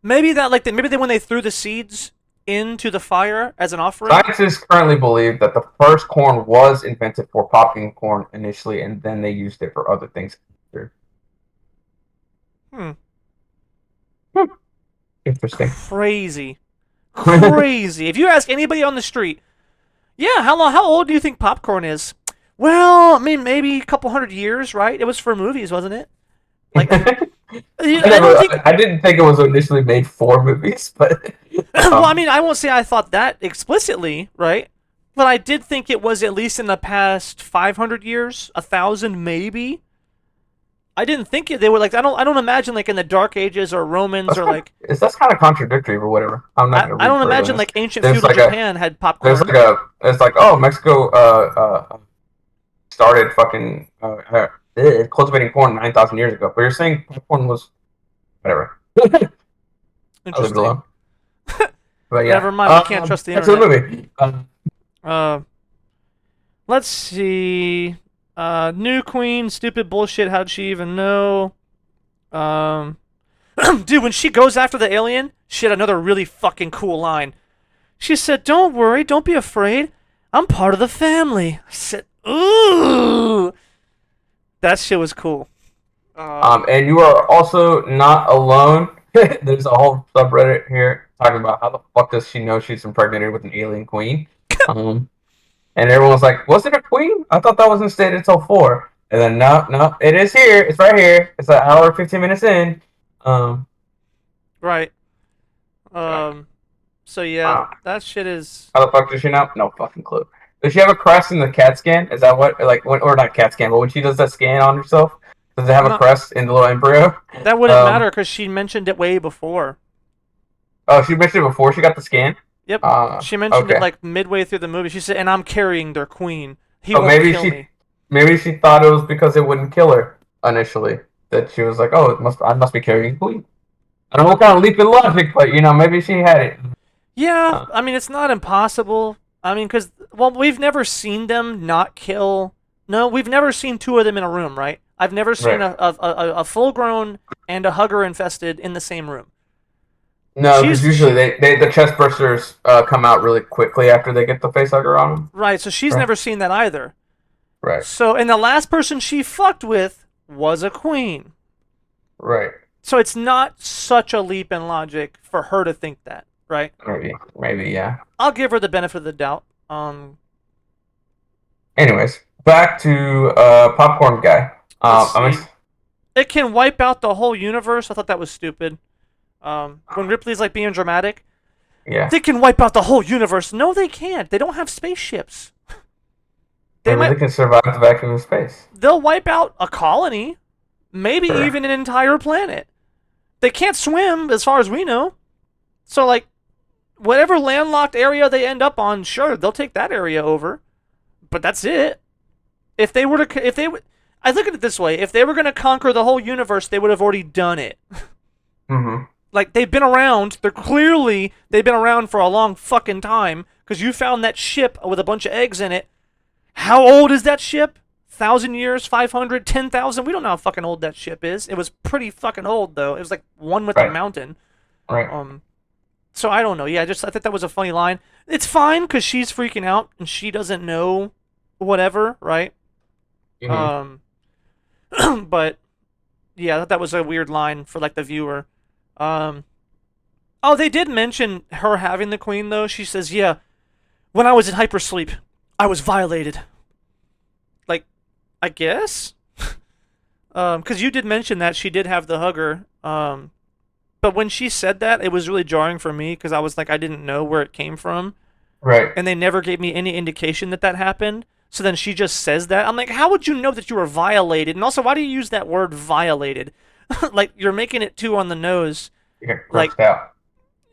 Maybe when they threw the seeds into the fire as an offering. Scientists currently believe that the first corn was invented for popping corn initially, and then they used it for other things. Hmm. Interesting. Crazy. Crazy. If you ask anybody on the street, yeah, how old do you think popcorn is? Well, I mean, maybe a couple hundred years, right? It was for movies, wasn't it? Like, I don't think. I didn't think it was initially made for movies, but Well, I um, mean, I won't say I thought that explicitly, right? But I did think it was at least in the past 500 years, 1,000 maybe. I didn't think they were like. I don't imagine like in the Dark Ages or Romans or like. that's kind of contradictory, but whatever. I'm not going to I read don't further imagine on this. like ancient There's feudal like a Japan had there's popcorn. like a it's like oh Mexico started fucking cultivating corn 9,000 years ago, but you're saying popcorn was whatever. I'll leave it Interesting. alone. But Never yeah, mind. We can't trust the back to the internet. movie. Uh, let's see. New queen, stupid bullshit. How'd she even know? Um, dude, when she goes after the alien, she had another really fucking cool line. She said, "Don't worry, don't be afraid. I'm part of the family." I said, "Ooh, that shit was cool." And you are also not alone. There's a whole subreddit here talking about how the fuck does she know she's impregnated with an alien queen. Um, and everyone's like, "Was it a queen? I thought that wasn't stated until 4." And then no, it is here. It's right here. It's an hour 15 minutes in. Um, Right. so, So yeah, wow. that shit is. How the fuck does she know? No fucking clue. Does she have a crest in the CAT scan? Is that what like when or not CAT scan, but when she does that scan on herself, does it have I'm a not. crest in the little embryo? That wouldn't Um, matter because she mentioned it way before. oh, she mentioned it before she got the scan. Yep. She mentioned it Okay. like midway through the movie. She said, "And I'm carrying their queen. He Oh, won't kill me." maybe she thought it was because it wouldn't kill her initially. That she was like, oh, I must be carrying queen. I don't know what kind of leap in logic, but maybe she had it. Yeah, Uh, I mean it's not impossible. I mean, because well, we've never seen them not kill. No, we've never seen two of them in a room, right? I've never seen right. a full grown and a hugger infested in the same room. No, because She's usually she they the chest bursters come out really quickly after they get the face hugger on them. right, so she's Right. never seen that either. Right. So, and the last person she fucked with was a queen. Right. So it's not such a leap in logic for her to think that, right? Maybe. Maybe. Yeah. I'll give her the benefit of the doubt. Anyways, back to popcorn guy. Let's I'm see. It can wipe out the whole universe. I thought that was stupid. When Ripley's like being dramatic, yeah. they can wipe out the whole universe. No, they can't. They don't have spaceships. They Maybe might. they can survive the vacuum of space. They'll wipe out a colony, maybe Sure. even an entire planet. They can't swim, as far as we know. So like, whatever landlocked area they end up on, sure, they'll take that area over. But that's it. If they were to, if they would, I look at it this way: if they were going to conquer the whole universe, they would have already done it. Mm-hmm. Like they've been around. They've been around for a long fucking time because you found that ship with a bunch of eggs in it. How old is that ship? 1,000 years, 500, 10,000? We don't know how fucking old that ship is. It was pretty fucking old though. It was like one with a Right. mountain. Right. So I don't know. Yeah, I thought that was a funny line. It's fine because she's freaking out and she doesn't know whatever, right? Mm-hmm. Um, but yeah, I thought that was a weird line for like the viewer. Um, oh, they did mention her having the queen though. She says, "Yeah, when I was in hypersleep, I was violated." Like, I guess. Because you did mention that she did have the hugger. But when she said that, it was really jarring for me because I was like, I didn't know where it came from, Right. and they never gave me any indication that that happened. So then she just says that. I'm like, how would you know that you were violated? And also, why do you use that word violated? Like you're making it too on the nose. You get Like grossed out.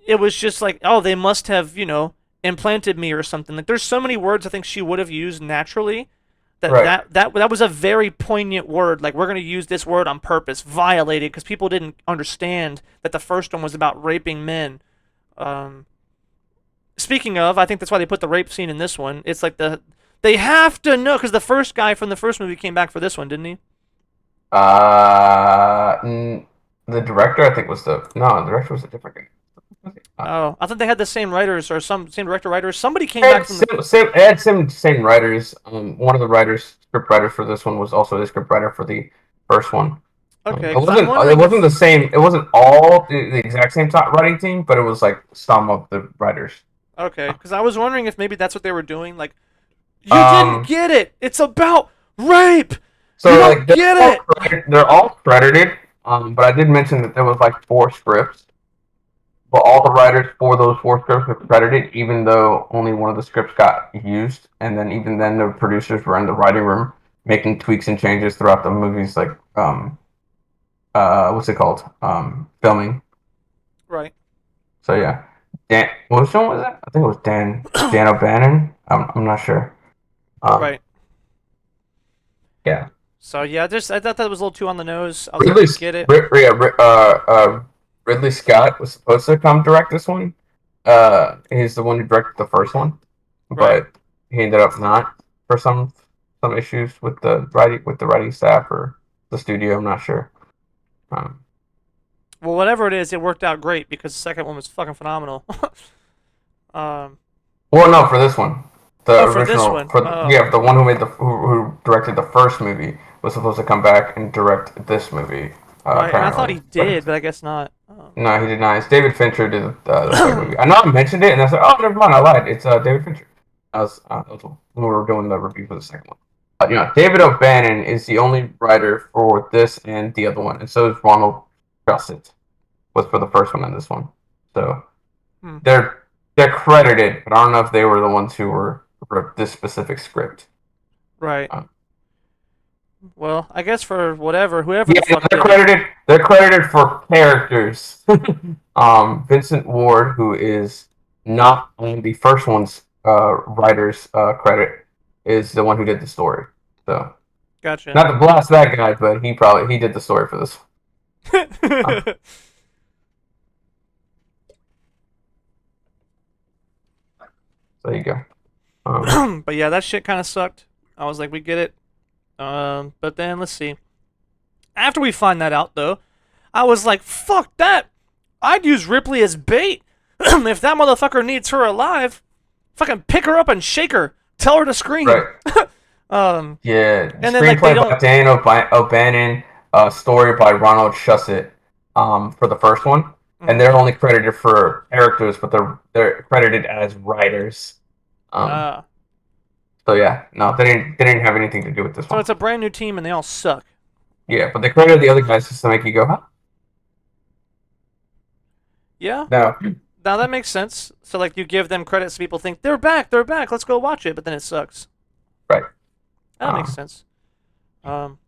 it was just like, oh, they must have, implanted me or something. Like there's so many words I think she would have used naturally that Right. that was a very poignant word. Like we're gonna use this word on purpose, violated, because people didn't understand that the first one was about raping men. Um, Speaking of, I think that's why they put the rape scene in this one. It's like they have to know because the first guy from the first movie came back for this one, didn't he? Uh, the director, I think, was the director was a different guy. Oh, I thought they had the same writers or some same director writers. Somebody came back from the. It had some same writers. One of the writers, script writers for this one, was also the script writer for the first one. Okay, It because I'm wasn't. It wondering wasn't if the same. It wasn't all the exact same top writing team, but it was like some of the writers. okay, because I was wondering if maybe that's what they were doing. Like, you didn't Um. get it. It's about rape. You So don't like get it. they're all credited. But I did mention that there was like 4 scripts, but all the writers for those 4 scripts were credited, even though only one of the scripts got used. And then even then, the producers were in the writing room making tweaks and changes throughout the movies, like what's it called? Filming. Right. So yeah, which one was it? I think it was Dan O'Bannon. I'm not sure. Um, Right. yeah, So yeah, just I thought that was a little too on the nose. I was like, Ridley we get it. Ridley Scott was supposed to come direct this one. He's the one who directed the first one, Right. but he ended up not for some issues with the writing staff or the studio. I'm not sure. Um, Well, whatever it is, it worked out great because the second one was fucking phenomenal. um. Well, no, for this one, the Oh, for this original one. for Oh. yeah, the one who who directed the first movie was supposed to come back and direct this movie. Right. And I thought Apparently, he but did, but I guess not. no, he did not. It's David Fincher did the second movie. I know I mentioned it, and I said, "Oh, never mind, I lied. It's David Fincher." That was when we were doing the review for the second one. David O'Bannon is the only writer for this and the other one, and so is Ronald Shusett was for the first one and this one. So Hmm. they're they're credited, but I don't know if they were the ones who wrote this specific script. Right. Uh, Well, I guess for whoever yeah, the fuck they're did it. credited. They're credited for characters. Vincent Ward, who is not on the first one's writer's credit, is the one who did the story. So Gotcha. not to blast that guy, but he did the story for this. Uh, so there you go. But yeah, that shit kind of sucked. I was like, we get it. But then let's see. After we find that out, though, I was like, fuck that. I'd use Ripley as bait. If that motherfucker needs her alive, fucking pick her up and shake her. Tell her to scream. Right. um, Yeah, and then like they screenplay by don't. Dan O'Bannon, story by Ronald Shusett, for the first one, and Mhm. they're only credited for characters, but they're credited as writers. Um, Uh, so yeah, no, they didn't have anything to do with this so one. it's a brand new team and they all suck. Yeah, but they credited the other guys just to make you go, huh? Yeah. No, Now that makes sense. So like you give them credit so people think they're back, let's go watch it, but then it sucks. right. That makes Um, sense. Um,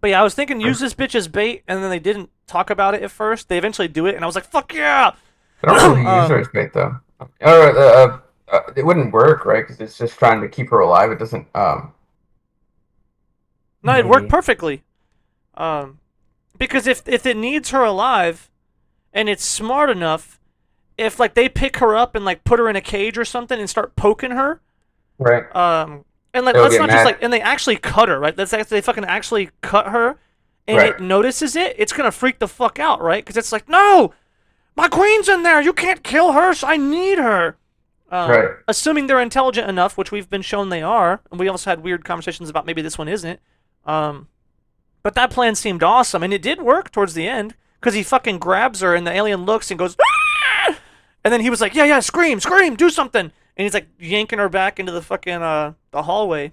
but yeah, I was thinking use this bitch as bait, and then they didn't talk about it at first. They eventually do it, and I was like, fuck yeah. they don't really use her um, as bait though. It wouldn't work, right? Because it's just trying to keep her alive. It doesn't. no, it worked Maybe. perfectly. Um, because if it needs her alive, and it's smart enough, if like they pick her up and like put her in a cage or something and start poking her, Right. and like They'll let's get not just mad. like and they actually cut her, right? Let's say they fucking actually cut her, and Right. it notices it, it's gonna freak the fuck out, right? Because it's like, no, my queen's in there. You can't kill her. So I need her. Right. Assuming they're intelligent enough, which we've been shown they are, and we also had weird conversations about maybe this one isn't. Um, but that plan seemed awesome, and it did work towards the end because he fucking grabs her, and the alien looks and goes, "Ah!" And then he was like, yeah, yeah, scream, scream, do something, and he's like yanking her back into the fucking the hallway,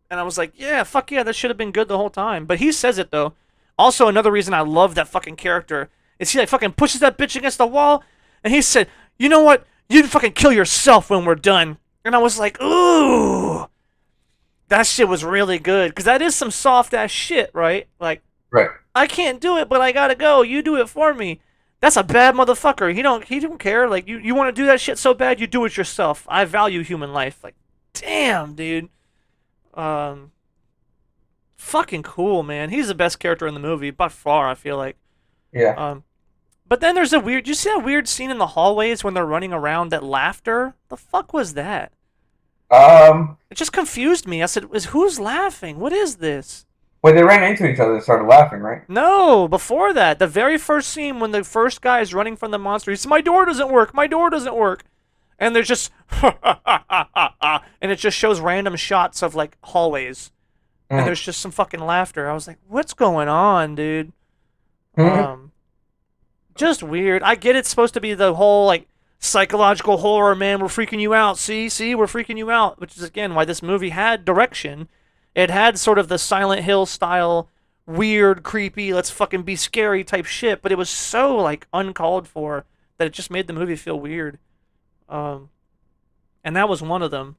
and I was like, yeah, fuck yeah, that should have been good the whole time. But he says it though. Also, another reason I love that fucking character is he like fucking pushes that bitch against the wall, and he said, you know what? You fucking kill yourself when we're done. And I was like, ooh, that shit was really good because that is some soft ass shit, right? Like, Right. I can't do it, but I gotta go. You do it for me. That's a bad motherfucker. He don't care. Like you want to do that shit so bad, you do it yourself. I value human life. Like, damn, dude. Um, fucking cool, man. He's the best character in the movie by far. I feel like. Yeah. Um, but then there's a weird. You see that weird scene in the hallways when they're running around? That laughter. The fuck was that? Um. It just confused me. I said, "Is who's laughing? What is this?" When they ran into each other and started laughing, right? No, before that, the very first scene when the first guy is running from the monster, he says, "My door doesn't work. My door doesn't work," and there's just and it just shows random shots of like hallways, and Mm. there's just some fucking laughter. I was like, what's going on, dude? Mhm. Um, just weird. I get it's supposed to be the whole like psychological horror, man. We're freaking you out. See, we're freaking you out. Which is again why this movie had direction. It had sort of the Silent Hill style, weird, creepy, let's fucking be scary type shit. But it was so like uncalled for that it just made the movie feel weird. Um, and that was one of them.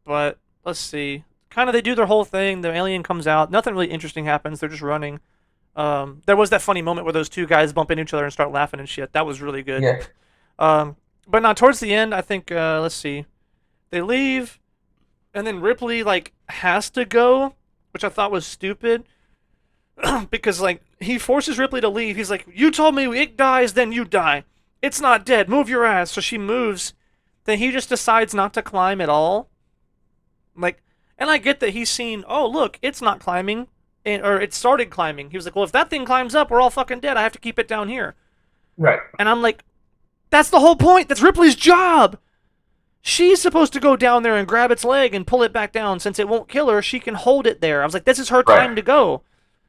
But let's see. Kind of they do their whole thing. The alien comes out. Nothing really interesting happens. They're just running. There was that funny moment where those two guys bump into each other and start laughing and shit. That was really good. Yeah. Um, but not towards the end. I think. Let's see. They leave, and then Ripley like has to go, which I thought was stupid because like he forces Ripley to leave. He's like, "You told me it dies, then you die. It's not dead. Move your ass." So she moves. Then he just decides not to climb at all. Like, and I get that he's seen. Oh, look, it's not climbing, or it started climbing. He was like, "Well, if that thing climbs up, we're all fucking dead. I have to keep it down here." Right. And I'm like, "That's the whole point. That's Ripley's job. She's supposed to go down there and grab its leg and pull it back down. Since it won't kill her, she can hold it there." I was like, "This is her Right. time to go."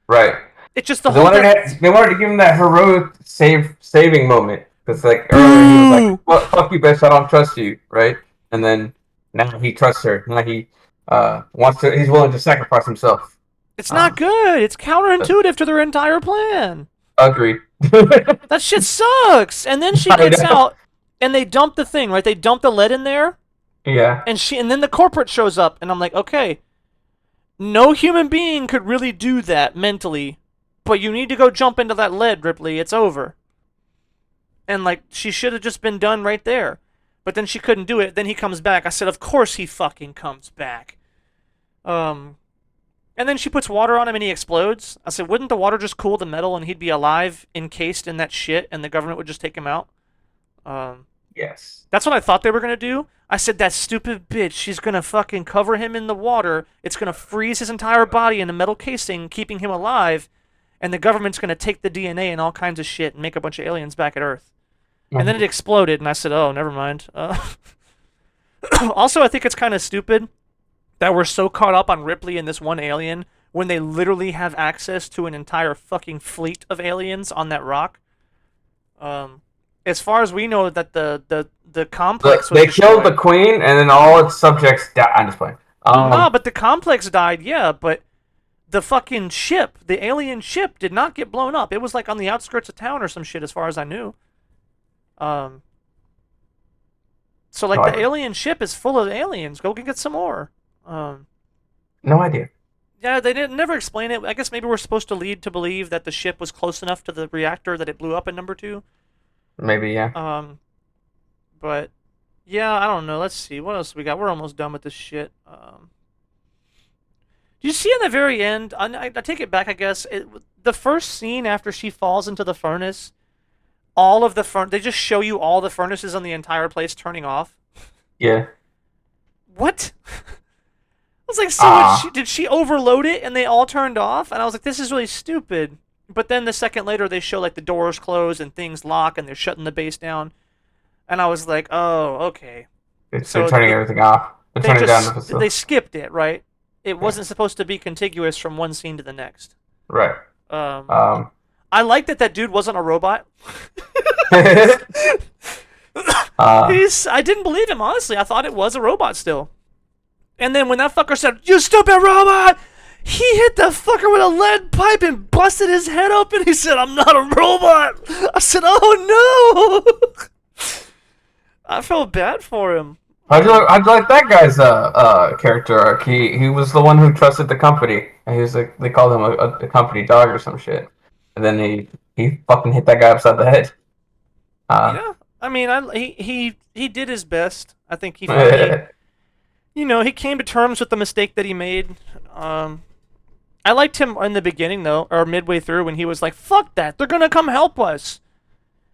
Right. It's just the They whole wanted thing. to, they wanted to give him that heroic saving moment because like earlier he was like, Boo! well, "Fuck you, bitch! I don't trust you," right? And then now he trusts her. Now he wants to. He's willing to sacrifice himself. It's not Um, good. It's counterintuitive to their entire plan. agree. That shit sucks. And then she I gets know. out, and they dump the thing, right? They dump the lead in there, Yeah. and then the corporate shows up, and I'm like, okay, no human being could really do that mentally, but you need to go jump into that lead, Ripley. It's over. And like she should have just been done right there. But then she couldn't do it. Then he comes back. I said, of course he fucking comes back. Um, and then she puts water on him and he explodes. I said, wouldn't the water just cool the metal and he'd be alive, encased in that shit, and the government would just take him out? Um, Yes. that's what I thought they were gonna do. I said, that stupid bitch, she's gonna fucking cover him in the water. It's gonna freeze his entire body in a metal casing, keeping him alive, and the government's gonna take the DNA and all kinds of shit and make a bunch of aliens back at Earth. And then it exploded, and I said, oh, never mind. Also, I think it's kind of stupid that we're so caught up on Ripley and this one alien when they literally have access to an entire fucking fleet of aliens on that rock. Um, as far as we know, that the complex was They killed the destroyed. queen, and then all its subjects died. I'm just playing. No, but the complex died, yeah, but the fucking ship, the alien ship, did not get blown up. It was like on the outskirts of town or some shit, as far as I knew. Um, so No like the idea. alien ship is full of aliens. Go get some more. Um, No idea. yeah, they didn't never explain it. I guess maybe we're supposed to lead to believe that the ship was close enough to the reactor that it blew up in number two. Maybe yeah. Um, but yeah, I don't know. Let's see what else we got. We're almost done with this shit. Do you see in the very end? I take it back. I guess the first scene after she falls into the furnace, all of the they just show you all the furnaces on the entire place turning off. Yeah. What? I was like, so Ah. did she overload it and they all turned off? And I was like, this is really stupid. But then the second later, they show like the doors close and things lock and they're shutting the base down. And I was like, oh, okay. They're So turning everything off. They're they turning down the just they facility. skipped it, right? It Yeah. wasn't supposed to be contiguous from one scene to the next. Right. Um, Um. I like that dude wasn't a robot. uh. I didn't believe him honestly. I thought it was a robot still. And then when that fucker said, "You stupid robot," he hit the fucker with a lead pipe and busted his head open. He said, "I'm not a robot." I said, "Oh no." I felt bad for him. How'd you like that guy's character arc? He was the one who trusted the company, and he was like they called him a company dog or some shit. And then he fucking hit that guy upside the head. Uh, Yeah, I mean, he did his best. I think he he came to terms with the mistake that he made. I liked him in the beginning though, or midway through when he was like, "Fuck that, they're gonna come help us,"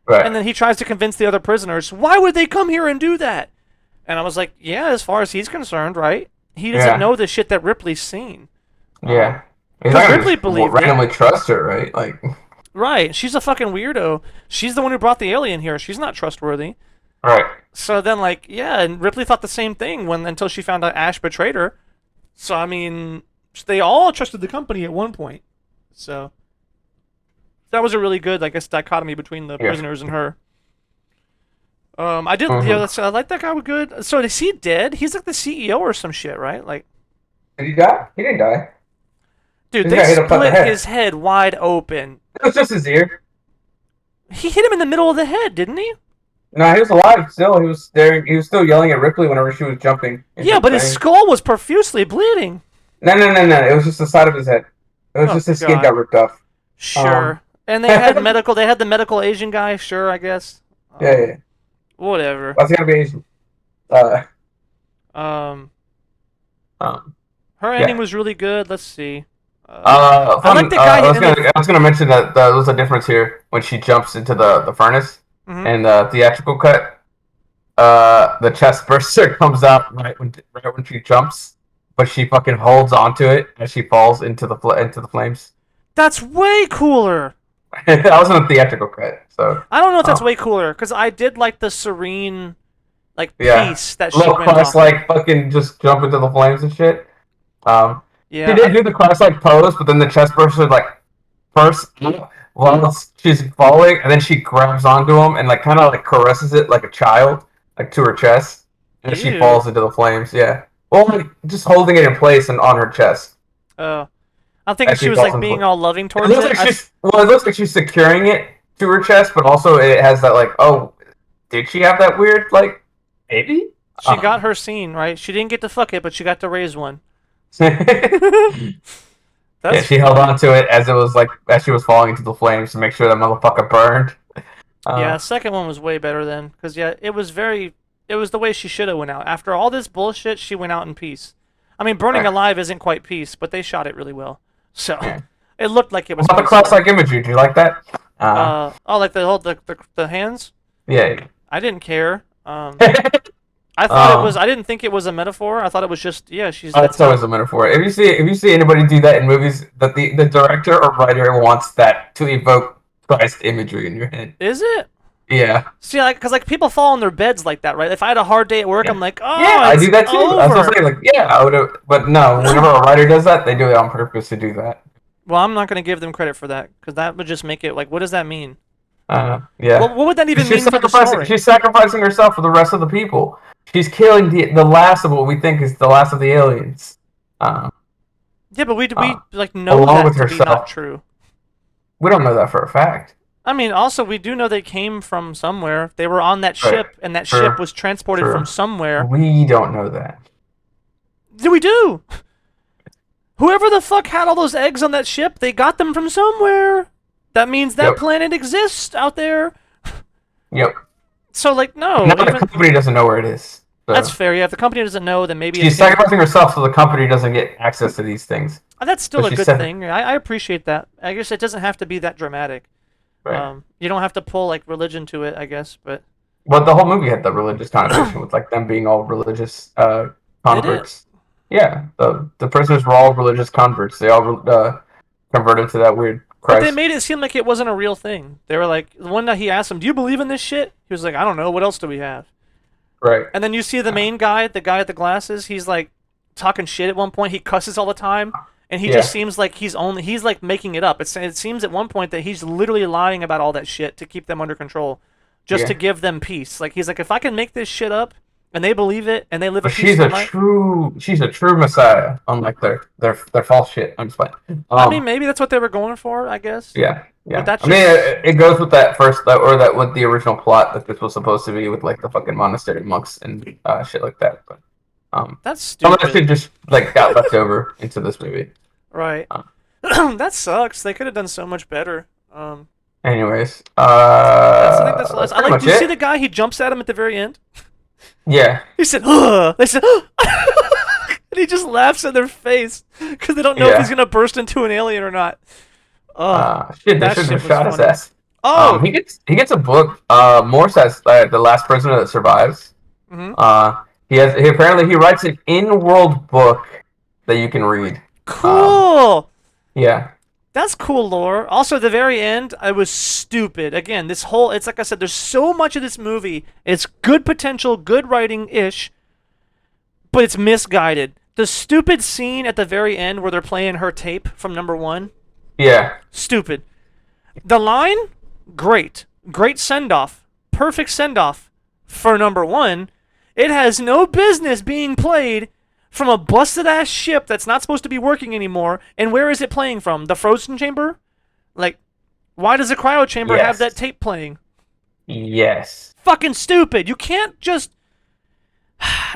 and right. then he tries to convince the other prisoners, "Why would they come here and do that?" And I was like, "Yeah, as far as he's concerned, right? He doesn't Yeah. know the shit that Ripley's seen." Yeah. He's Because not gonna Ripley just believed it. randomly trust her, right? Like, Right, she's a fucking weirdo. She's the one who brought the alien here. She's not trustworthy. right. So then, like, yeah, and Ripley thought the same thing until she found out Ash betrayed her. So I mean, they all trusted the company at one point. So that was a really good, I guess, dichotomy between the Yeah. prisoners and her. I did, yeah, Mm-hmm. I like that guy. Was good. So is he dead? He's like the CEO or some shit, right? Like, Did he die? He didn't die. dude, This they guy hit upside the split head. his head wide open. It was just his ear. He hit him in the middle of the head, didn't he? No, he was alive still. He was there. He was still yelling at Ripley whenever she was jumping into Yeah, the but his thing. skull was profusely bleeding. No, no, no, no. It was just the side of his head. It was Oh just his skin God. got ripped off. Um, Sure. And they had yeah, medical. They had the medical Asian guy. Sure, I guess. yeah, yeah. Whatever. That's gotta be Asian. Uh, Um, um, her ending yeah. was really good. Let's see. I like Fun. the guy in the. I was gonna mention that there was a difference here when she jumps into the furnace Mhm. and the theatrical cut. The chest burster comes out right when she jumps, but she fucking holds onto it as she falls into into the flames. That's way cooler. That wasn't a theatrical cut, so I don't know if that's um, way cooler because I did like the serene, like yeah, peace that she little went Christ off of. like fucking just jump into the flames and shit. Um, she Yeah, did do the Christ like pose, but then the chest burster like first while she's falling, and then she grabs onto him and like kind of like caresses it like a child, like to her chest, and she ew. falls into the flames. Yeah, well, like, just holding it in place and on her chest Uh, I'm thinking as she she was falls like into. being all loving It towards looks it. like it looks like she's securing it to her chest, but also it has that like, oh, did she have that weird like maybe? She got her scene right. She didn't get to fuck it, but she got to raise one. Yeah, That's she held on funny. to it as it was like as she was falling into the flames to make sure that motherfucker burned. Yeah, Uh, second one was way better then, because yeah, it was very, it was the way she should have went out. After all this bullshit, she went out in peace. I mean, burning right. alive isn't quite peace, but they shot it really well, so Yeah. it looked like it What was about the peaceful. cross-like imagery? Do you like that? Oh, like the whole the hands. Yeah. I didn't care. Yeah. I thought it was. I didn't think it was a metaphor. I thought it was just yeah. She's that's That's always how. a metaphor. If you see anybody do that in movies, that the director or writer wants that to evoke Christ imagery in your head. Is it? Yeah. See, like, cause like people fall on their beds like that, right? If I had a hard day at work, I'm Yeah. like, Yeah, oh, I it's do that too. I was gonna over. say, like, yeah, I would have, but no. Whenever a writer does that, they do it on purpose to do that. Well, I'm not gonna give them credit for that, cause that would just make it like, what does that mean? Yeah. What would that even She's mean for the sacrificing. story? She's sacrificing herself for the rest of the people. She's killing the last of what we think is the last of the aliens. Uh, Yeah, but uh, we like know Along that with to be not herself. true. We don't know that for a fact. I mean, also we do know they came from somewhere. They were on that Right. ship, and that ship True. was transported from True. somewhere. We don't know that. Do we do? Whoever the fuck had all those eggs on that ship, they got them from somewhere. That means that Yep. planet exists out there. Yep. So like, no, Now the even company doesn't know where it is. that's So fair. Yeah, if the company doesn't know, then maybe it she's came. sacrificing herself so the company doesn't get access to these things. That's still But a she good said, thing. I appreciate that. I guess it doesn't have to be that dramatic. right. You don't have to pull like religion to it, I guess. But Well, the whole movie had the religious connotation with like them being all religious did it? converts. Yeah, the prisoners were all religious converts. They all converted to that weird But they Christ. made it seem like it wasn't a real thing. They were like, the one that he asked him, "Do you believe in this shit?" He was like, "I don't know. What else do we have?" Right. And then you see the main guy, the guy with the glasses. He's like talking shit at one point. He cusses all the time, and he just Yeah. seems like he's like making it up. It seems at one point that he's literally lying about all that shit to keep them under control, just to Yeah. give them peace. Like he's like, if I can make this shit up and they believe it and they live a But she's peaceful life. a true messiah, unlike their false shit. I'm just playing. I mean, maybe that's what they were going for. I guess. Yeah, But yeah. that's I mean, just it goes with that first, or that with the original plot that this was supposed to be with like the fucking monastery monks and shit like that. But that's some of that stupid. shit just like got left over into this movie. Right. Uh, That sucks. They could have done so much better. Anyways, I think that's the last. I pretty like. much Do you see it. the guy? He jumps at him at the very end. Yeah, He said, "Ugh." They said, "Ugh." And he just laughs in their face because they don't know if he's yeah. gonna burst into an alien or not. Oh, Shit, they that shouldn't shit have was shot his funny. ass. Oh, He gets a book. Morse has the last prisoner that survives. hmm, He apparently he writes an in-world book that you can read. Um, cool. yeah, That's cool lore. Also, at the very end, I was stupid. Again, this whole, it's like I said, there's so much of this movie. It's good potential, good writing ish, but it's misguided. The stupid scene at the very end where they're playing her tape from number one. Yeah. Stupid. The line, great. Great send off. Perfect send off for number one. It has no business being played from a busted ass ship that's not supposed to be working anymore. And where is it playing from? The frozen chamber? Like, why does the cryo chamber have that Yes. tape playing? Yes. Fucking stupid. You can't just.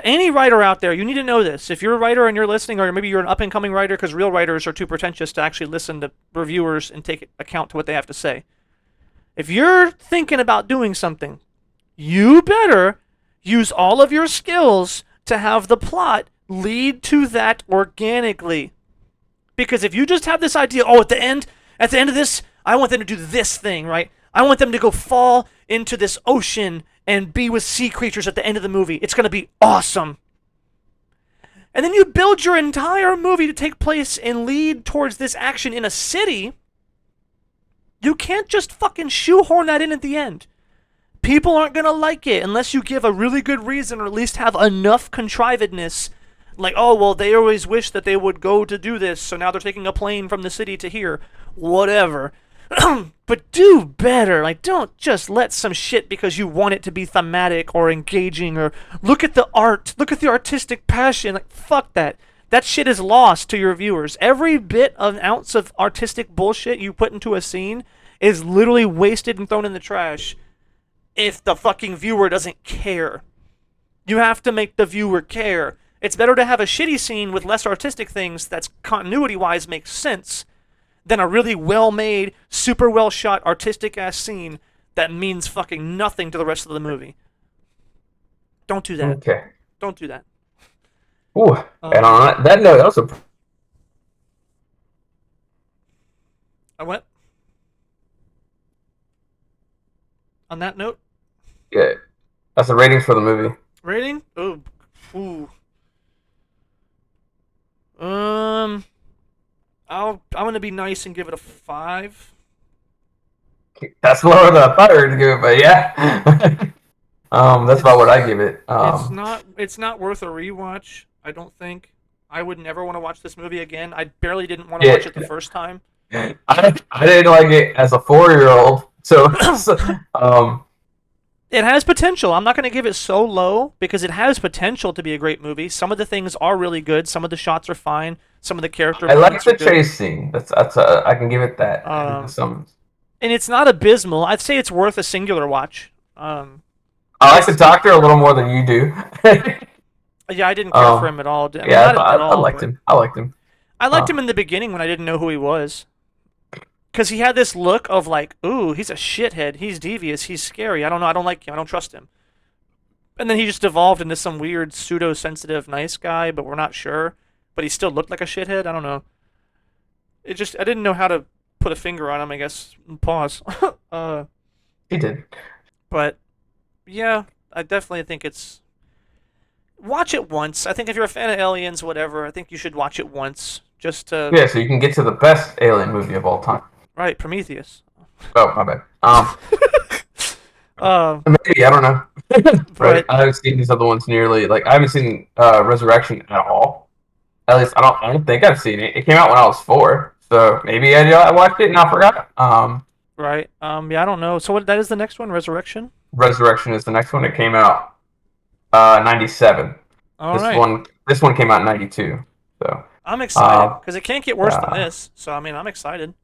Any writer out there, you need to know this. If you're a writer and you're listening, or maybe you're an up and coming writer, because real writers are too pretentious to actually listen to reviewers and take account to what they have to say. If you're thinking about doing something, you better use all of your skills to have the plot lead to that organically. Because if you just have this idea, oh, at the end of this, I want them to do this thing, right? I want them to go fall into this ocean and be with sea creatures at the end of the movie. It's going to be awesome. And then you build your entire movie to take place and lead towards this action in a city. You can't just fucking shoehorn that in at the end. People aren't going to like it unless you give a really good reason, or at least have enough contrivedness. Like, oh, well, they always wish that they would go to do this, so now they're taking a plane from the city to here. Whatever. But do better. Like, don't just let some shit because you want it to be thematic or engaging, or look at the art, look at the artistic passion. Like, fuck that. That shit is lost to your viewers. Every bit of an ounce of artistic bullshit you put into a scene is literally wasted and thrown in the trash if the fucking viewer doesn't care. You have to make the viewer care. It's better to have a shitty scene with less artistic things that's continuity-wise makes sense than a really well-made, super well-shot, artistic-ass scene that means fucking nothing to the rest of the movie. Don't do that. Okay. Don't do that. Ooh. And on that note, that was a I went. On that note, yeah. That's the ratings for the movie. rating? Oh, ooh. I'm gonna be nice and give it a 5. That's lower than I thought you were gonna give it, but yeah. That's about what I give it. It's not worth a rewatch, I don't think. I would never want to watch this movie again. I barely didn't want to watch it the first time. I didn't like it as a 4-year-old, so It has potential. I'm not going to give it so low because it has potential to be a great movie. Some of the things are really good. Some of the shots are fine. Some of the character I like the are good. chase scene. That's I can give it that. And it's not abysmal. I'd say it's worth a singular watch. I like the Doctor a little more than you do. Yeah, I didn't care for him at all. I liked him. I liked him. I liked him in the beginning when I didn't know who he was. Because he had this look of like, ooh, he's a shithead. He's devious. He's scary. I don't know. I don't like him. I don't trust him. And then he just evolved into some weird pseudo-sensitive nice guy, but we're not sure. But he still looked like a shithead. I don't know. I didn't know how to put a finger on him, I guess. Pause. He did. But, yeah, I definitely think it's... Watch it once. I think if you're a fan of Aliens, whatever, I think you should watch it once. Just to... Yeah, so you can get to the best alien movie of all time. Right, Prometheus. Oh, my bad. Maybe, I don't know. Right. I haven't seen these other ones nearly. Like, I haven't seen Resurrection at all. At least, I don't think I've seen it. It came out when I was 4. So maybe I watched it and I forgot. Right. Yeah, I don't know. So that is the next one, Resurrection? Resurrection is the next one. It came out 97. This one came out in 92. So I'm excited because it can't get worse than this. So I mean, I'm excited.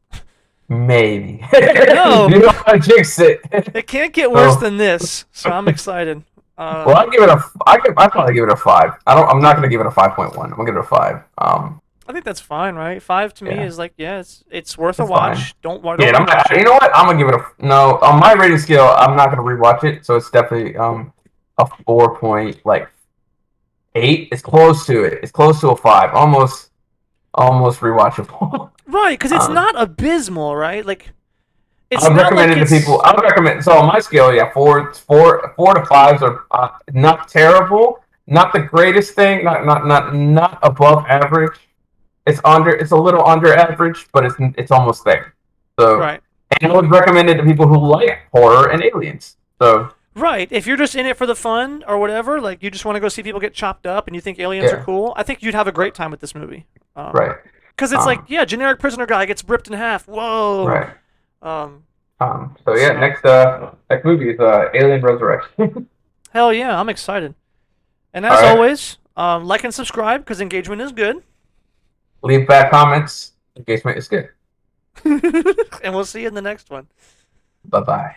Maybe. No. You don't want to jinx it. It can't get worse than this. So I'm excited. Well, I'd probably give it a 5. I'm not gonna give it a 5.1. I'm gonna give it a 5. I think that's fine, right? 5 to me is like, yeah, it's worth a It's watch. fine. Don't watch You know what? I'm gonna give it no. On my rating scale, I'm not gonna rewatch it, so it's definitely a 4.8. It's close to it. It's close to a 5. Almost rewatchable. Right, because it's not abysmal, right? Like, it's I'd not recommend like it to people. I would recommend. So on my scale, yeah, 4 to 5s are not terrible, not the greatest thing, not above average. It's a little under average, but it's almost there. So, right. And I would recommend it to people who like horror and aliens. So Right. If you're just in it for the fun or whatever, like you just want to go see people get chopped up and you think aliens are Yeah, cool, I think you'd have a great time with this movie. right. Because it's like, Um, yeah, generic prisoner guy gets ripped in half. Whoa. right. Um, So yeah, so next movie is Alien Resurrection. hell yeah, I'm excited. And All as right. always, like and subscribe because engagement is good. Leave back comments. Engagement is good. And we'll see you in the next one. Bye bye.